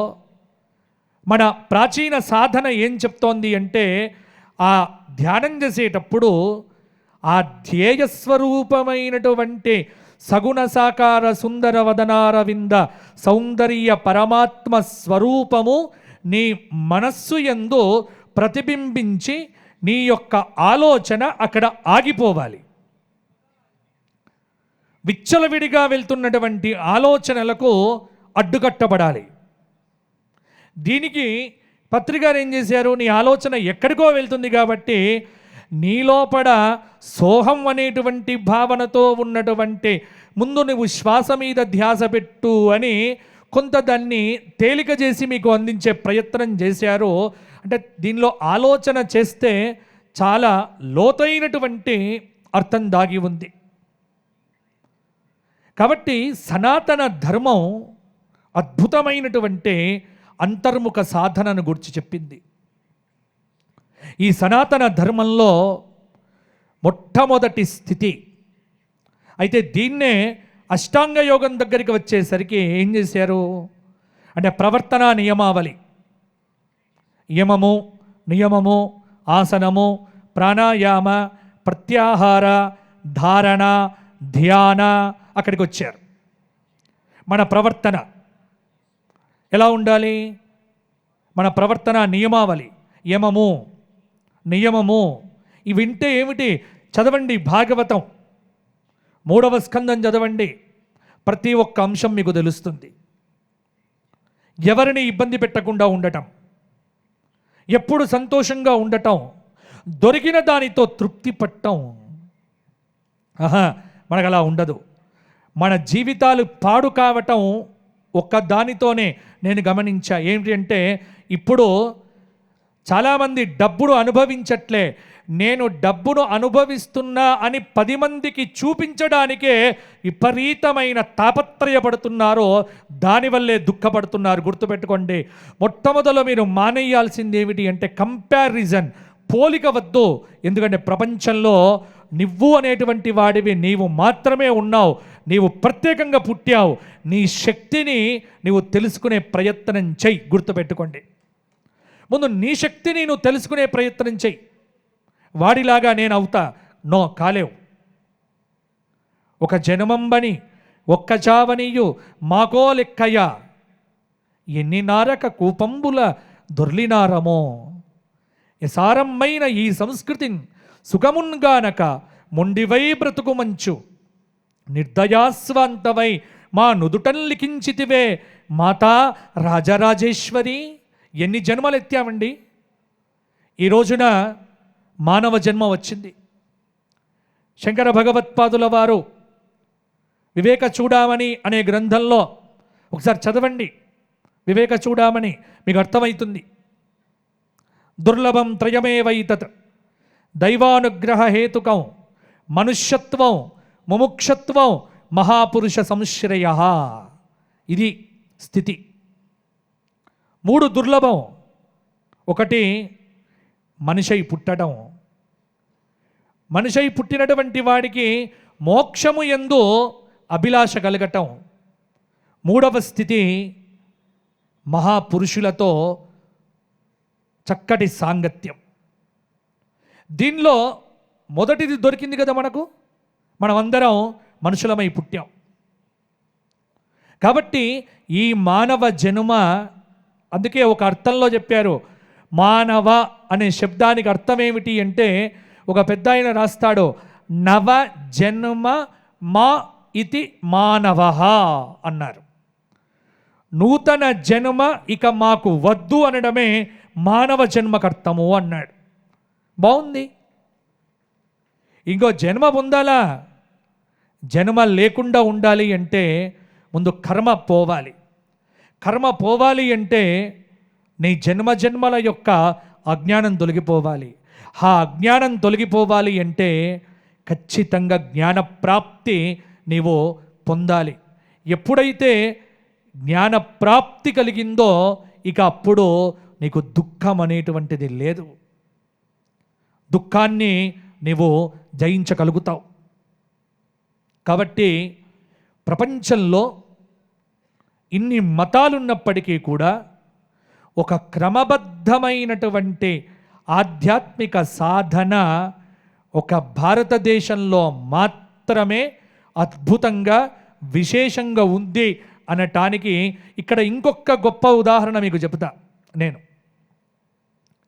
మన ప్రాచీన సాధన ఏం చెప్తోంది అంటే, ఆ ధ్యానం చేసేటప్పుడు ఆ ధ్యేయస్వరూపమైనటువంటి సగుణ సాకార సుందర వదనారవింద సౌందర్య పరమాత్మ స్వరూపము నీ మనస్సు యందు ప్రతిబింబించి నీ యొక్క ఆలోచన అక్కడ ఆగిపోవాలి. విచ్చలవిడిగా వెళ్తున్నటువంటి ఆలోచనలకు అడ్డుకట్టబడాలి. దీనికి పత్రికారు ఏం చేశారు? నీ ఆలోచన ఎక్కడికో వెళ్తుంది కాబట్టి నీ లోపల సోహం అనేటువంటి భావనతో ఉన్నటువంటి, ముందు నువ్వు శ్వాస మీద ధ్యాస పెట్టు అని కొంత దాన్ని తేలిక చేసి మీకు అందించే ప్రయత్నం చేశారు. అంటే దీనిలో ఆలోచన చేస్తే చాలా లోతైనటువంటి అర్థం దాగి ఉంది. కాబట్టి సనాతన ధర్మం అద్భుతమైనటువంటి అంతర్ముఖ సాధనను గురించి చెప్పింది. ఈ సనాతన ధర్మంలో మొట్టమొదటి స్థితి అయితే, దీన్నే అష్టాంగ యోగం దగ్గరికి వచ్చేసరికి ఏం చేశారు అంటే, ప్రవర్తన నియమావళి, యమము, నియమము, ఆసనము, ప్రాణాయామ, ప్రత్యాహార, ధారణ, ధ్యాన, అక్కడికి వచ్చారు. మన ప్రవర్తన ఎలా ఉండాలి? మన ప్రవర్తన నియమావళి, యమము, నియమము. ఇవి వింటే ఏమిటి? చదవండి భాగవతం 3వ స్కందం చదవండి, ప్రతి ఒక్క అంశం మీకు తెలుస్తుంది. ఎవరిని ఇబ్బంది పెట్టకుండా ఉండటం, ఎప్పుడు సంతోషంగా ఉండటం, దొరికిన దానితో తృప్తి పట్టడం. మనకు అలా ఉండదు. మన జీవితాలు పాడు కావటం ఒక్క దానితోనే నేను గమనించా. ఏంటి అంటే, ఇప్పుడు చాలామంది డబ్బును అనుభవించట్లే, నేను డబ్బును అనుభవిస్తున్నా అని 10 మందికి చూపించడానికే విపరీతమైన తాపత్రయపడుతున్నారో దానివల్లే దుఃఖపడుతున్నారు. గుర్తుపెట్టుకోండి, మొట్టమొదలు మీరు మానేయాల్సింది ఏమిటి అంటే కంపారిజన్, పోలిక వద్దు. ఎందుకంటే ప్రపంచంలో నువ్వు అనేటువంటి వాడివి నీవు మాత్రమే ఉన్నావు. నీవు ప్రత్యేకంగా పుట్టావు. నీ శక్తిని నీవు తెలుసుకునే ప్రయత్నం చెయ్యి. గుర్తుపెట్టుకోండి. ముందు నీ శక్తిని నువ్వు తెలుసుకునే ప్రయత్నం చెయ్యి. వాడిలాగా నేను అవుతా, నో, కాలేవు. ఒక జనమంబని ఒక్క చావనీయు మాకో లెక్కయ్య, ఎన్ని నారక కూపంబుల దొర్లినారమో, యసారమ్మైన ఈ సంస్కృతిని సుఖమున్గానక మొండివై బ్రతుకు మంచు, నిర్దయాస్వంతవై మా నుదుటన్ లిఖించితివే మాతా రాజరాజేశ్వరి. ఎన్ని జన్మలు ఎత్తామండి. ఈ రోజున మానవ జన్మ వచ్చింది. శంకర భగవత్పాదుల వారు వివేక చూడామణి అనే గ్రంథంలో ఒకసారి చదవండి. వివేక చూడామణి మీకు అర్థమవుతుంది. దుర్లభం త్రయమేవైతత్ దైవానుగ్రహ హేతుకం మనుష్యత్వం ముముక్షత్వం మహాపురుష సంశ్రయ. ఇది స్థితి. 3 దుర్లభం. ఒకటి మనిషై పుట్టడం. మనిషై పుట్టినటువంటి వాడికి మోక్షము యందు అభిలాష కలగటం. 3వ స్థితి మహాపురుషులతో చక్కటి సాంగత్యం. దీనిలో మొదటిది దొరికింది కదా మనకు. మనమందరం మనుషులమై పుట్టాం. కాబట్టి ఈ మానవ జన్మ, అందుకే ఒక అర్థంలో చెప్పారు, మానవ అనే శబ్దానికి అర్థం ఏమిటి అంటే, ఒక పెద్ద ఆయన రాస్తాడు, నవ జన్మ మా ఇతి మానవ అన్నారు. నూతన జన్మ ఇక మాకు వద్దు అనడమే మానవ జన్మకర్తము అన్నాడు. బాగుంది. ఇంకో జన్మ పొందాలా? జన్మ లేకుండా ఉండాలి అంటే ముందు కర్మ పోవాలి. కర్మ పోవాలి అంటే నీ జన్మల యొక్క అజ్ఞానం తొలగిపోవాలి. ఆ అజ్ఞానం తొలగిపోవాలి అంటే ఖచ్చితంగా జ్ఞానప్రాప్తి నీవు పొందాలి. ఎప్పుడైతే జ్ఞానప్రాప్తి కలిగిందో ఇక అప్పుడు నీకు దుఃఖం అనేటువంటిది లేదు. దుఃఖాన్ని నీవు జయించగలుగుతావు. కాబట్టి ప్రపంచంలో ఇన్ని మతాలున్నప్పటికీ కూడా ఒక క్రమబద్ధమైనటువంటి ఆధ్యాత్మిక సాధన ఒక భారతదేశంలో మాత్రమే అద్భుతంగా విశేషంగా ఉంది అనటానికి ఇక్కడ ఇంకొక గొప్ప ఉదాహరణ మీకు చెబుతా నేను.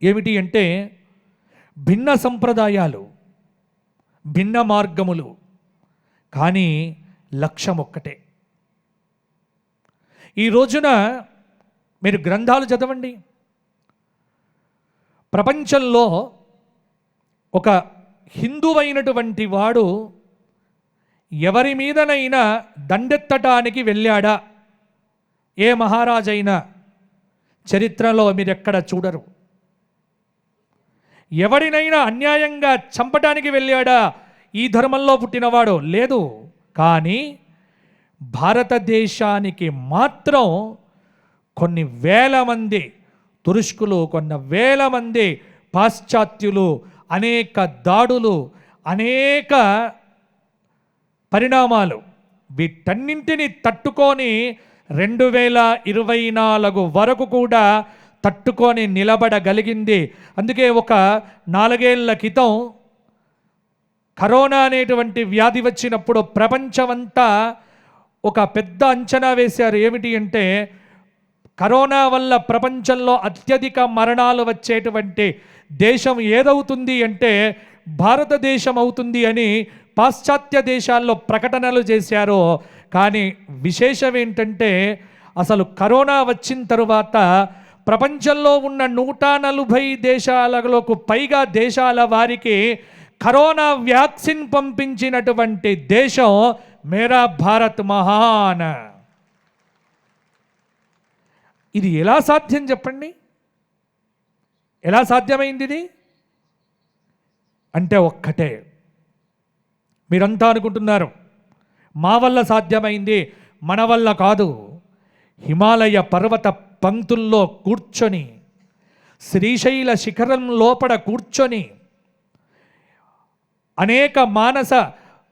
ఏమిటి అంటే, భిన్న సంప్రదాయాలు, భిన్న మార్గములు, కానీ లక్ష్యం ఒక్కటే. ఈ రోజున మీరు గ్రంథాలు చదవండి. ప్రపంచంలో ఒక హిందువైనటువంటి వాడు ఎవరి మీదనైనా దండెత్తటానికి వెళ్ళాడా? ఏ మహారాజైనా చరిత్రలో మీరు ఎక్కడ చూడరు. ఎవరినైనా అన్యాయంగా చంపటానికి వెళ్ళాడా ఈ ధర్మంలో పుట్టినవాడు? లేదు. కానీ భారతదేశానికి మాత్రం కొన్ని వేల మంది తురుష్కులు, కొన్ని వేల మంది పాశ్చాత్యులు, అనేక దాడులు, అనేక పరిణామాలు, వీటన్నింటినీ తట్టుకొని 2024 వరకు కూడా తట్టుకొని నిలబడగలిగింది. అందుకే ఒక 4 ఏళ్ల క్రితం కరోనా అనేటువంటి వ్యాధి వచ్చినప్పుడు ప్రపంచమంతా ఒక పెద్ద అంచనా వేశారు. ఏమిటి అంటే, కరోనా వల్ల ప్రపంచంలో అత్యధిక మరణాలు వచ్చేటువంటి దేశం ఏదవుతుంది అంటే భారతదేశం అవుతుంది అని పాశ్చాత్య దేశాల్లో ప్రకటనలు చేశారు. కానీ విశేషం ఏంటంటే, అసలు కరోనా వచ్చిన తరువాత ప్రపంచంలో ఉన్న 140 దేశాలకు పైగా దేశాల వారికి కరోనా వ్యాక్సిన్ పంపించినటువంటి దేశం మేరా భారత్ మహాన్. ఇది ఎలా సాధ్యం చెప్పండి? ఎలా సాధ్యమైంది ఇది అంటే ఒక్కటే. మీరంతా అనుకుంటున్నారు మా వల్ల సాధ్యమైంది, మన వల్ల కాదు. హిమాలయ పర్వత పంక్తుల్లో కూర్చొని, శ్రీశైల శిఖరం లోపల కూర్చొని, అనేక మానస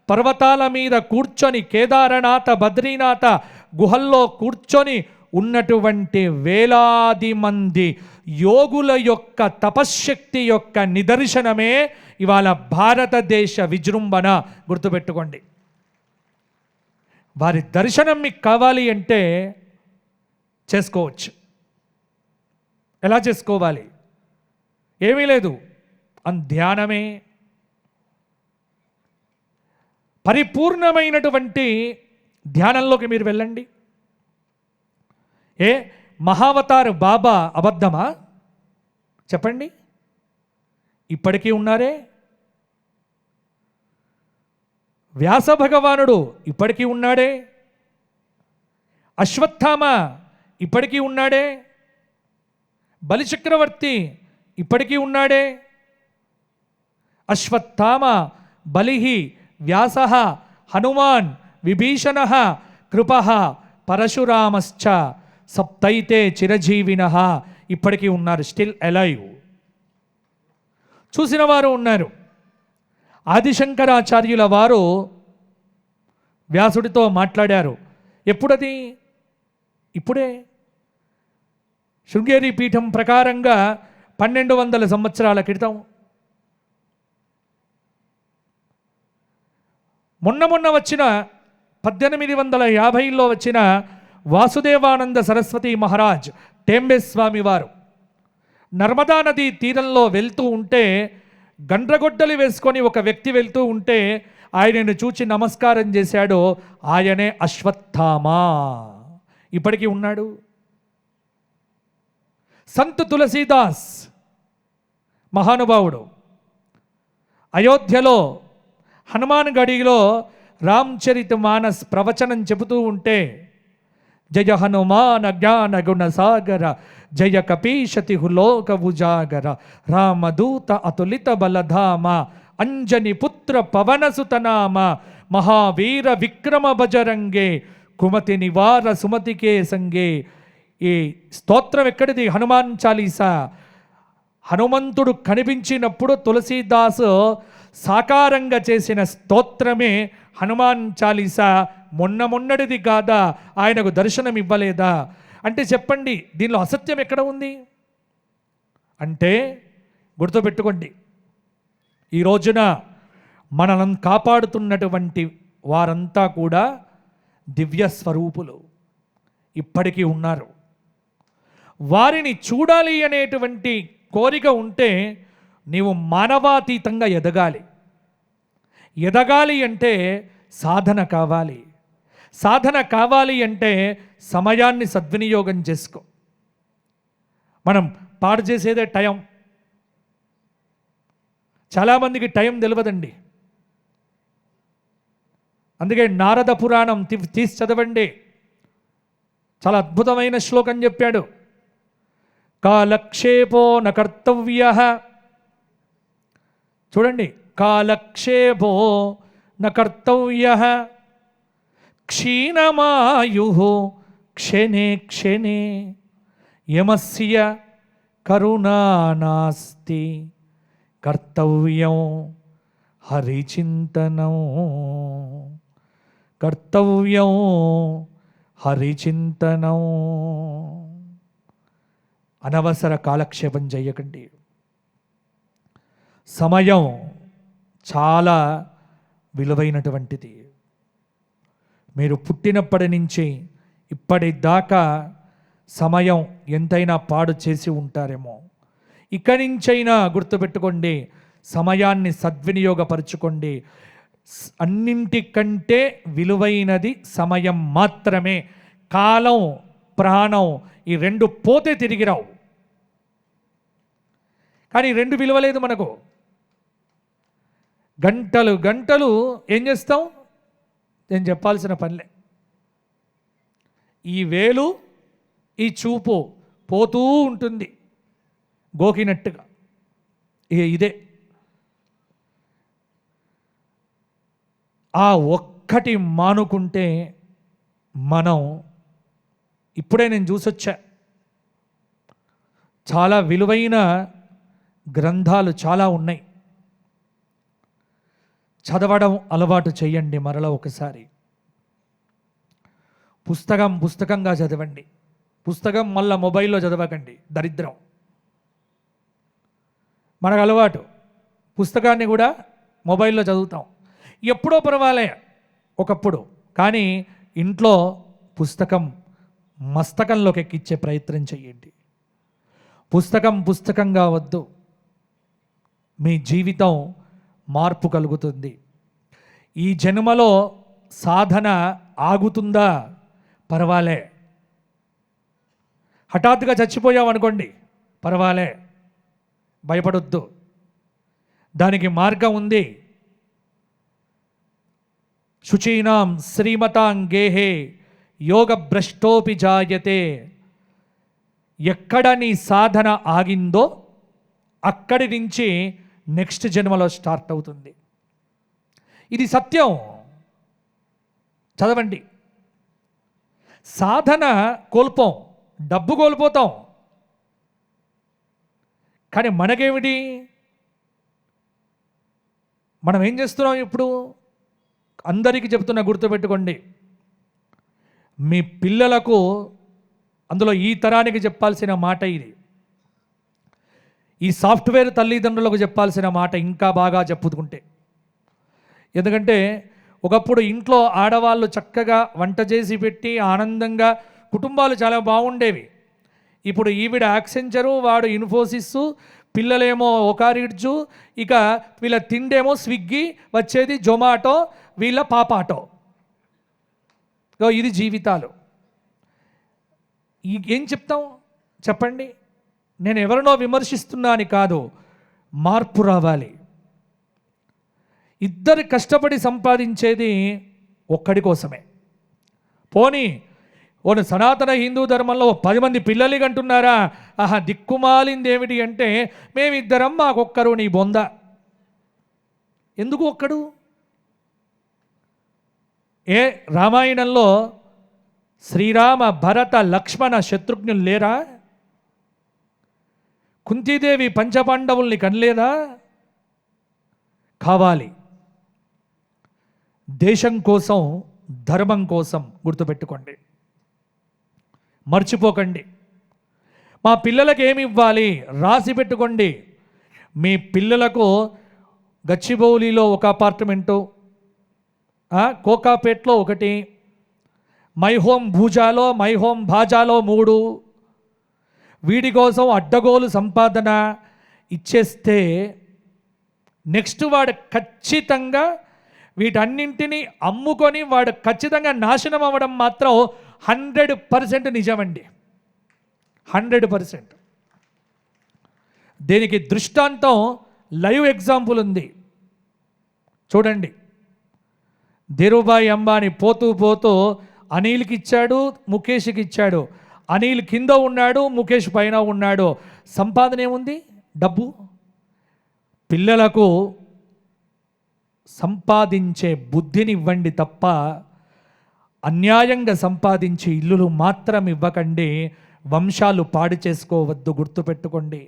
పర్వతాల మీద కూర్చొని, కేదారనాథ బద్రీనాథ గుహల్లో కూర్చొని ఉన్నటువంటి వేలాది మంది యోగుల యొక్క తపశ్శక్తి యొక్క నిదర్శనమే ఇవాళ భారతదేశ విజృంభణ. గుర్తుపెట్టుకోండి. వారి దర్శనం మీకు కావాలి అంటే చేసుకోవచ్చు. ఎలా చేసుకోవాలి? ఏమీ లేదు, ధ్యానమే. పరిపూర్ణమైనటువంటి ధ్యానంలోకి మీరు వెళ్ళండి. మహావతార్ బాబా అబద్ధమా? చెప్పండి. ఇప్పటికీ ఉన్నారే. వ్యాస భగవానుడు ఇప్పటికీ ఉన్నాడే. అశ్వత్థామ ఇప్పటికీ ఉన్నాడే. బలిచక్రవర్తి ఇప్పటికీ ఉన్నాడే. అశ్వత్థామ, బలిహి, వ్యాస, హనుమాన్, విభీషణ, కృప, పరశురామశ్చ సప్తైతే చిరజీవిన ఇప్పటికీ ఉన్నారు. Still alive. చూసిన వారు ఉన్నారు. ఆదిశంకరాచార్యుల వారు వ్యాసుడితో మాట్లాడారు. ఎప్పుడది? ఇప్పుడే. శృంగేరి పీఠం ప్రకారంగా 1200 సంవత్సరాల క్రితం. మొన్న వచ్చిన 1850లో వచ్చిన వాసుదేవానంద సరస్వతి మహారాజ్ టెంబేస్వామి వారు నర్మదా నదీ తీరంలో వెళ్తూ ఉంటే, గండ్రగొడ్డలి వేసుకొని ఒక వ్యక్తి వెళ్తూ ఉంటే ఆయనను చూచి నమస్కారం చేశాడు. ఆయనే అశ్వత్థామ. ఇప్పటికీ ఉన్నాడు. సంత్ తులసీదాస్ మహానుభావుడు అయోధ్యలో హనుమాన్ గడిలో రామచరిత మానస్ ప్రవచనం చెబుతూ ఉంటే, జయ హనుమాన జ్ఞాన గుణ సాగర, జయ కపీశతి హులోక ఉజాగర, రామదూత అతులిత బలధామ, అంజని పుత్ర పవనసుతనామ, మహావీర విక్రమ బజరంగే, కుమతి నివార సుమతికే సంగే. ఈ స్తోత్రం ఎక్కడిది? హనుమాన్ చాలీసా. హనుమంతుడు కనిపించినప్పుడు తులసీదాసు సాకారంగా చేసిన స్తోత్రమే హనుమాన్ చాలీసా. మొన్నటిది కాదా? ఆయనకు దర్శనం ఇవ్వలేదా? అంటే చెప్పండి, దీనిలో అసత్యం ఎక్కడ ఉంది? అంటే గుర్తుపెట్టుకోండి, ఈ రోజున మనల్ని కాపాడుతున్నటువంటి వారంతా కూడా దివ్య స్వరూపులు ఇప్పటికీ ఉన్నారు. వారిని చూడాలి అనేటువంటి కోరిక ఉంటే నీవు మానవాతీతంగా ఎదగాలి. ఎదగాలి అంటే సాధన కావాలి. సాధన కావాలి అంటే సమయాన్ని సద్వినియోగం చేసుకో. మనం పాడు చేసేదే టైం. చాలామందికి టైం తెలియదండి. అందుకే నారద పురాణం తీసి చదవండి. చాలా అద్భుతమైన శ్లోకం చెప్పాడు. కాలక్షేపో న కర్తవ్య. చూడండి, కాలక్షేపో న కర్తవ్య, క్షీణమాయు క్షణే క్షణే, యమస్య కరుణా నాస్తి, కర్తవ్యం హరిచింతనం, కర్తవ్యం హరిచింతనం. అనవసర కాలక్షేపం చేయకండి. సమయం చాలా విలువైనటువంటిది. మీరు పుట్టినప్పటి నుంచి ఇప్పటిదాకా సమయం ఎంతైనా పాడు చేసి ఉంటారేమో. ఇక్కడి నుంచైనా గుర్తుపెట్టుకోండి, సమయాన్ని సద్వినియోగపరచుకోండి. అన్నింటికంటే విలువైనది సమయం మాత్రమే. కాలం, ప్రాణం ఈ రెండు పోతే తిరిగి రావు. కానీ రెండు విలువలేదు మనకు. గంటలు గంటలు ఏం చేస్తాం? నేను చెప్పాల్సిన పనిలే. ఈ వేలు, ఈ చూపు పోతూ ఉంటుంది గోకినట్టుగా. ఇదే ఆ ఒక్కటి మానుకుంటే మనం, ఇప్పుడే నేను చూసొచ్చా, చాలా విలువైన గ్రంథాలు చాలా ఉన్నాయి. చదవడం అలవాటు చేయండి. మరలా ఒకసారి పుస్తకంగా చదవండి. పుస్తకం మళ్ళీ మొబైల్లో చదవకండి, దరిద్రం. మనకు అలవాటు, పుస్తకాన్ని కూడా మొబైల్లో చదువుతాం. ఎప్పుడో పర్వాలే ఒకప్పుడు, కానీ ఇంట్లో పుస్తకం మస్తకంలోకి ఎక్కించే ప్రయత్నం చేయండి. పుస్తకంగా వద్దు, మీ జీవితం మార్పు కలుగుతుంది. ఈ జన్మలో సాధన ఆగుతుందా? పర్వాలే. హఠాత్తుగా చచ్చిపోయాం అనుకోండి, పర్వాలే, భయపడొద్దు, దానికి మార్గం ఉంది. శుచీనాం శ్రీమతాం గేహే యోగ భ్రష్టోపి జాయతే. ఎక్కడ నీ సాధన ఆగిందో అక్కడి నుంచి నెక్స్ట్ జన్మలో స్టార్ట్ అవుతుంది. ఇది సత్యం, చదవండి. సాధన కోల్పోం, డబ్బు కోల్పోతాం, కానీ మనకేమిటి? మనం ఏం చేస్తున్నాం ఇప్పుడు? అందరికీ చెప్తున్నా, గుర్తుపెట్టుకోండి. మీ పిల్లలకు, అందులో ఈ తరానికి చెప్పాల్సిన మాట ఇది. ఈ సాఫ్ట్వేర్ తల్లిదండ్రులకు చెప్పాల్సిన మాట ఇంకా బాగా చెప్పుకుంటే. ఎందుకంటే ఒకప్పుడు ఇంట్లో ఆడవాళ్ళు చక్కగా వంట చేసి పెట్టి ఆనందంగా కుటుంబాలు చాలా బాగుండేవి. ఇప్పుడు ఈవిడ యాక్సెంచరు, వాడు ఇన్ఫోసిస్, పిల్లలేమో ఒకారిడ్జు, ఇక వీళ్ళ తిండేమో స్విగ్గీ, వచ్చేది జొమాటో, వీళ్ళ పాపాటో. ఇది జీవితాలు. ఏం చెప్తాం చెప్పండి? నేను ఎవరినో విమర్శిస్తున్నాను కాదు, మార్పు రావాలి. ఇద్దరు కష్టపడి సంపాదించేది ఒక్కడి కోసమే. పోనీ సనాతన హిందూ ధర్మంలో 10 మంది పిల్లలు అంటున్నారా? ఆహా, దిక్కుమాలింది ఏమిటి అంటే, మేమిద్దరం మాకొక్కరు, నీ బొంద. ఎందుకు ఒక్కడు? రామాయణంలో శ్రీరామ భరత లక్ష్మణ శత్రుఘ్నులు లేరా? కుంతీదేవి పంచపాండవుల్ని కనలేదా? కావాలి. దేశం కోసం, ధర్మం కోసం. గుర్తుపెట్టుకోండి, మర్చిపోకండి. మా పిల్లలకు ఏమి ఇవ్వాలి రాసి పెట్టుకోండి. మీ పిల్లలకు గచ్చిబౌలిలో ఒక అపార్ట్మెంటు, కోకాపేట్లో ఒకటి, మై హోమ్ భూజాలో, మై హోమ్ భాజాలో 3, వీడి కోసం అడ్డగోలు సంపాదన ఇచ్చేస్తే నెక్స్ట్ వాడు ఖచ్చితంగా వీటన్నింటినీ అమ్ముకొని వాడు ఖచ్చితంగా నాశనం అవ్వడం మాత్రం 100% నిజమండి. 100%. దీనికి దృష్టాంతం లైవ్ ఎగ్జాంపుల్ ఉంది, చూడండి. ధీరుభాయ్ అంబానీ పోతూ అనిల్కి ఇచ్చాడు, ముఖేష్కి ఇచ్చాడు. అనిల్ కింద ఉన్నాడు, ముఖేష్ పైన ఉన్నాడు. సంపాదన ఏముంది? డబ్బు. పిల్లలకు సంపాదించే బుద్ధిని ఇవ్వండి తప్ప అన్యాయంగా సంపాదించే ఇల్లులు మాత్రం ఇవ్వకండి. వంశాలు పాడు చేసుకోవద్దు. గుర్తుపెట్టుకోండి,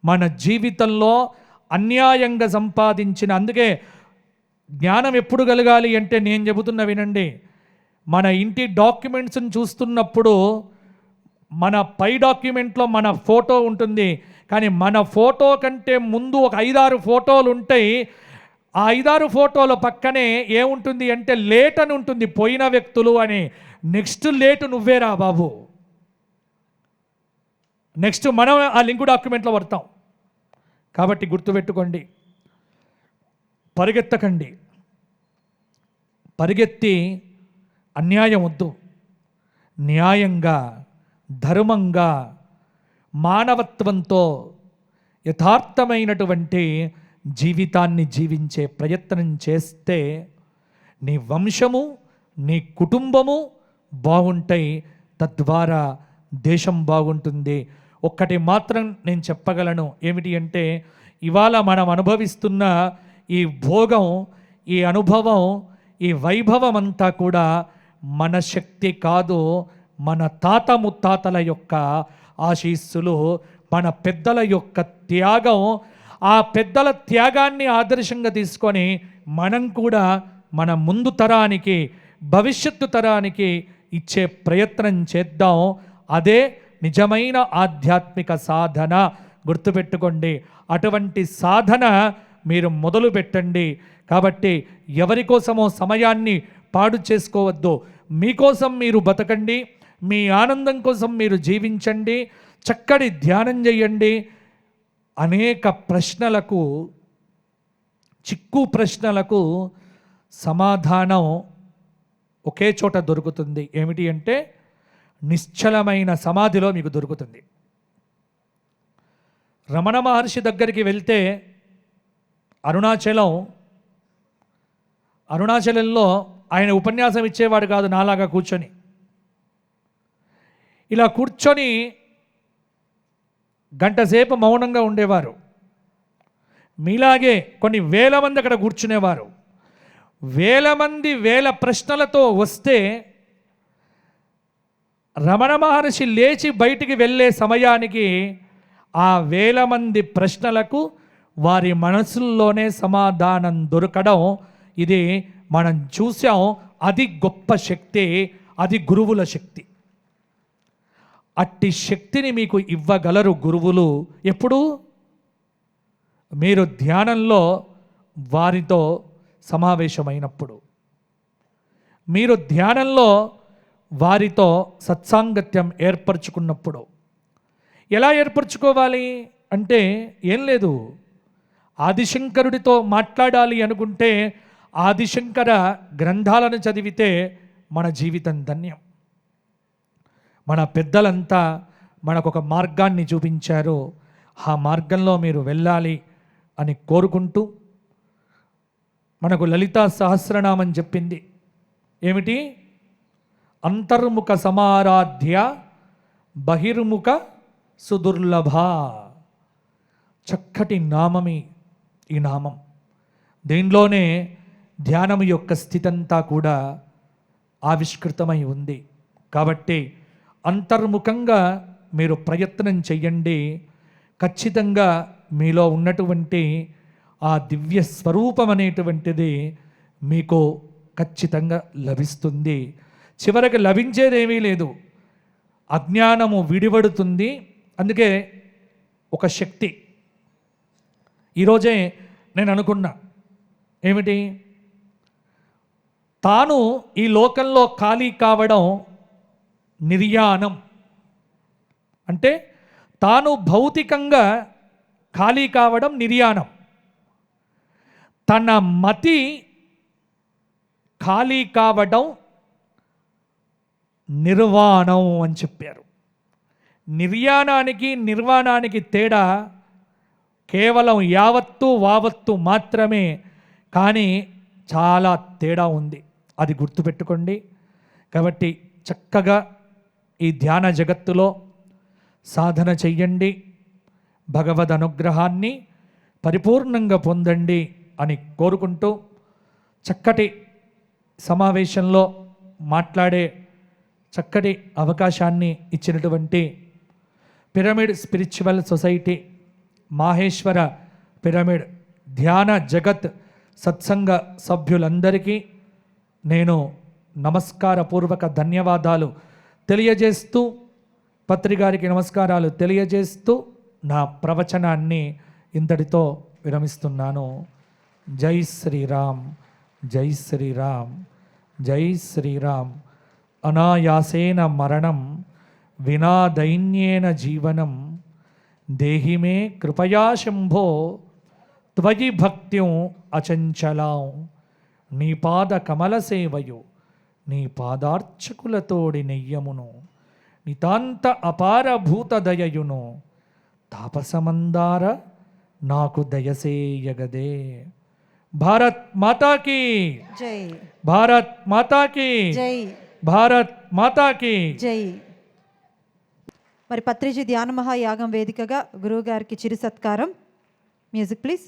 మన జీవితంలో అన్యాయంగా సంపాదించిన, అందుకే జ్ఞానం ఎప్పుడు కలగాలి అంటే నేను చెబుతున్నా వినండి. మన ఇంటి డాక్యుమెంట్స్ని చూస్తున్నప్పుడు మన పై డాక్యుమెంట్లో మన ఫోటో ఉంటుంది, కానీ మన ఫోటో కంటే ముందు ఒక 5-6 ఫోటోలు ఉంటాయి. ఆ 5-6 ఫోటోల పక్కనే ఏముంటుంది అంటే లేట్ అని ఉంటుంది, పోయిన వ్యక్తులు అని. నెక్స్ట్ లేట్ నువ్వేరా బాబు. నెక్స్ట్ మనం ఆ లింక్ డాక్యుమెంట్లో పడతాం. కాబట్టి గుర్తుపెట్టుకోండి, పరిగెత్తకండి. పరిగెత్తి అన్యాయం వద్దు. న్యాయంగా, ధర్మంగా, మానవత్వంతో, యథార్థమైనటువంటి జీవితాన్ని జీవించే ప్రయత్నం చేస్తే నీ వంశము, నీ కుటుంబము బాగుంటాయి. తద్వారా దేశం బాగుంటుంది. ఒక్కటి మాత్రం నేను చెప్పగలను, ఏమిటి అంటే ఇవాళ మనం అనుభవిస్తున్న ఈ భోగం, ఈ అనుభవం, ఈ వైభవం అంతా కూడా మన శక్తి కాదు, మన తాత ముత్తాతల యొక్క ఆశీస్సులు, మన పెద్దల యొక్క త్యాగం. ఆ పెద్దల త్యాగాన్ని ఆదర్శంగా తీసుకొని మనం కూడా మన ముందు తరానికి, భవిష్యత్తు తరానికి ఇచ్చే ప్రయత్నం చేద్దాం. అదే నిజమైన ఆధ్యాత్మిక సాధన. గుర్తుపెట్టుకోండి, అటువంటి సాధన మీరు మొదలు పెట్టండి. కాబట్టి ఎవరి కోసమో సమయాన్ని పాడు చేసుకోవద్దు. మీకోసం మీరు బతకండి, మీ ఆనందం కోసం మీరు జీవించండి, చక్కటి ధ్యానం చేయండి. అనేక ప్రశ్నలకు, చిక్కు ప్రశ్నలకు సమాధానం ఒకే చోట దొరుకుతుంది. ఏమిటి అంటే నిశ్చలమైన సమాధిలో మీకు దొరుకుతుంది. రమణ మహర్షి దగ్గరికి వెళ్తే అరుణాచలంలో ఆయన ఉపన్యాసం ఇచ్చేవాడు కాదు, నాలాగా కూర్చొని. ఇలా కూర్చొని గంటసేపు మౌనంగా ఉండేవారు. మీలాగే కొన్ని వేల మంది అక్కడ కూర్చునేవారు. వేల మంది వేల ప్రశ్నలతో వస్తే రమణ మహర్షి లేచి బయటికి వెళ్ళే సమయానికి ఆ వేల మంది ప్రశ్నలకు వారి మనసుల్లోనే సమాధానం దొరకడం, ఇది మనం చూసాం. అది గొప్ప శక్తి, అది గురువుల శక్తి. అట్టి శక్తిని మీకు ఇవ్వగలరు గురువులు. ఎప్పుడు? మీరు ధ్యానంలో వారితో సమావేశమైనప్పుడు, మీరు ధ్యానంలో వారితో సత్సాంగత్యం ఏర్పరచుకున్నప్పుడు. ఎలా ఏర్పరచుకోవాలి అంటే ఏం లేదు, ఆదిశంకరుడితో మాట్లాడాలి అనుకుంటే ఆదిశంకర గ్రంథాలను చదివితే మన జీవితం ధన్యం. మన పెద్దలంతా మనకొక మార్గాన్ని చూపించారు, ఆ మార్గంలో మీరు వెళ్ళాలి అని కోరుకుంటూ, మనకు లలితా సహస్రనామం చెప్పింది ఏమిటి? అంతర్ముఖ సమారాధ్య బహిర్ముఖ సుదుర్లభ. చక్కటి నామమి ఈ నామం. దీనిలోనే ధ్యానం యొక్క స్థితంతా కూడా ఆవిష్కృతమై ఉంది. కాబట్టి అంతర్ముఖంగా మీరు ప్రయత్నం చెయ్యండి. ఖచ్చితంగా మీలో ఉన్నటువంటి ఆ దివ్య స్వరూపం అనేటువంటిది మీకు ఖచ్చితంగా లభిస్తుంది. చివరికి లభించేదేమీ లేదు, అజ్ఞానము విడివడుతుంది. అందుకే ఒక శక్తి, ఈరోజే నేను అనుకున్నా ఏమిటి, తాను ఈ లోకంలో ఖాళీ కావడం నిర్యాణం. అంటే తాను భౌతికంగా ఖాళీ కావడం నిర్యాణం, తన మతి ఖాళీ కావడం నిర్వాణం అని చెప్పారు. నిర్యాణానికి నిర్వాణానికి తేడా కేవలం యావత్తు వావత్తు మాత్రమే, కానీ చాలా తేడా ఉంది, అది గుర్తుపెట్టుకోండి. కాబట్టి చక్కగా ఈ ధ్యాన జగత్తులో సాధన చెయ్యండి, భగవద్ అనుగ్రహాన్ని పరిపూర్ణంగా పొందండి అని కోరుకుంటూ, చక్కటి సమావేశంలో మాట్లాడే చక్కటి అవకాశాన్ని ఇచ్చినటువంటి pyramid spiritual society, Maheshwara pyramid ధ్యాన జగత్ సత్సంగ సభ్యులందరికీ నేను నమస్కారపూర్వక ధన్యవాదాలు తెలియజేస్తూ, పత్రిగారికి నమస్కారాలు తెలియజేస్తూ నా ప్రవచనాన్ని ఇంతటితో విరమిస్తున్నాను. జై శ్రీరామ్, జై శ్రీరామ్, జై శ్రీరామ్. అనాయాసేన మరణం వినా దైన్యేన జీవనం దేహి మే కృపయా శంభో త్వయి భక్త్యం అచంచలాం. నీ పాద కమల సేవయు నీ పాదార్చకులతోడి నెయ్యమును నితాంత అపార భూత దయయును తాపసమందార నాకు దయసేయగదే. భారత్ మాతాకి జై, భారత్ మాతాకి జై, భారత్ మాతాకి జై. మరి పత్రిజీ ధ్యాన మహాయాగం వేదికగా గురువు గారికి చిరు సత్కారం. Music please.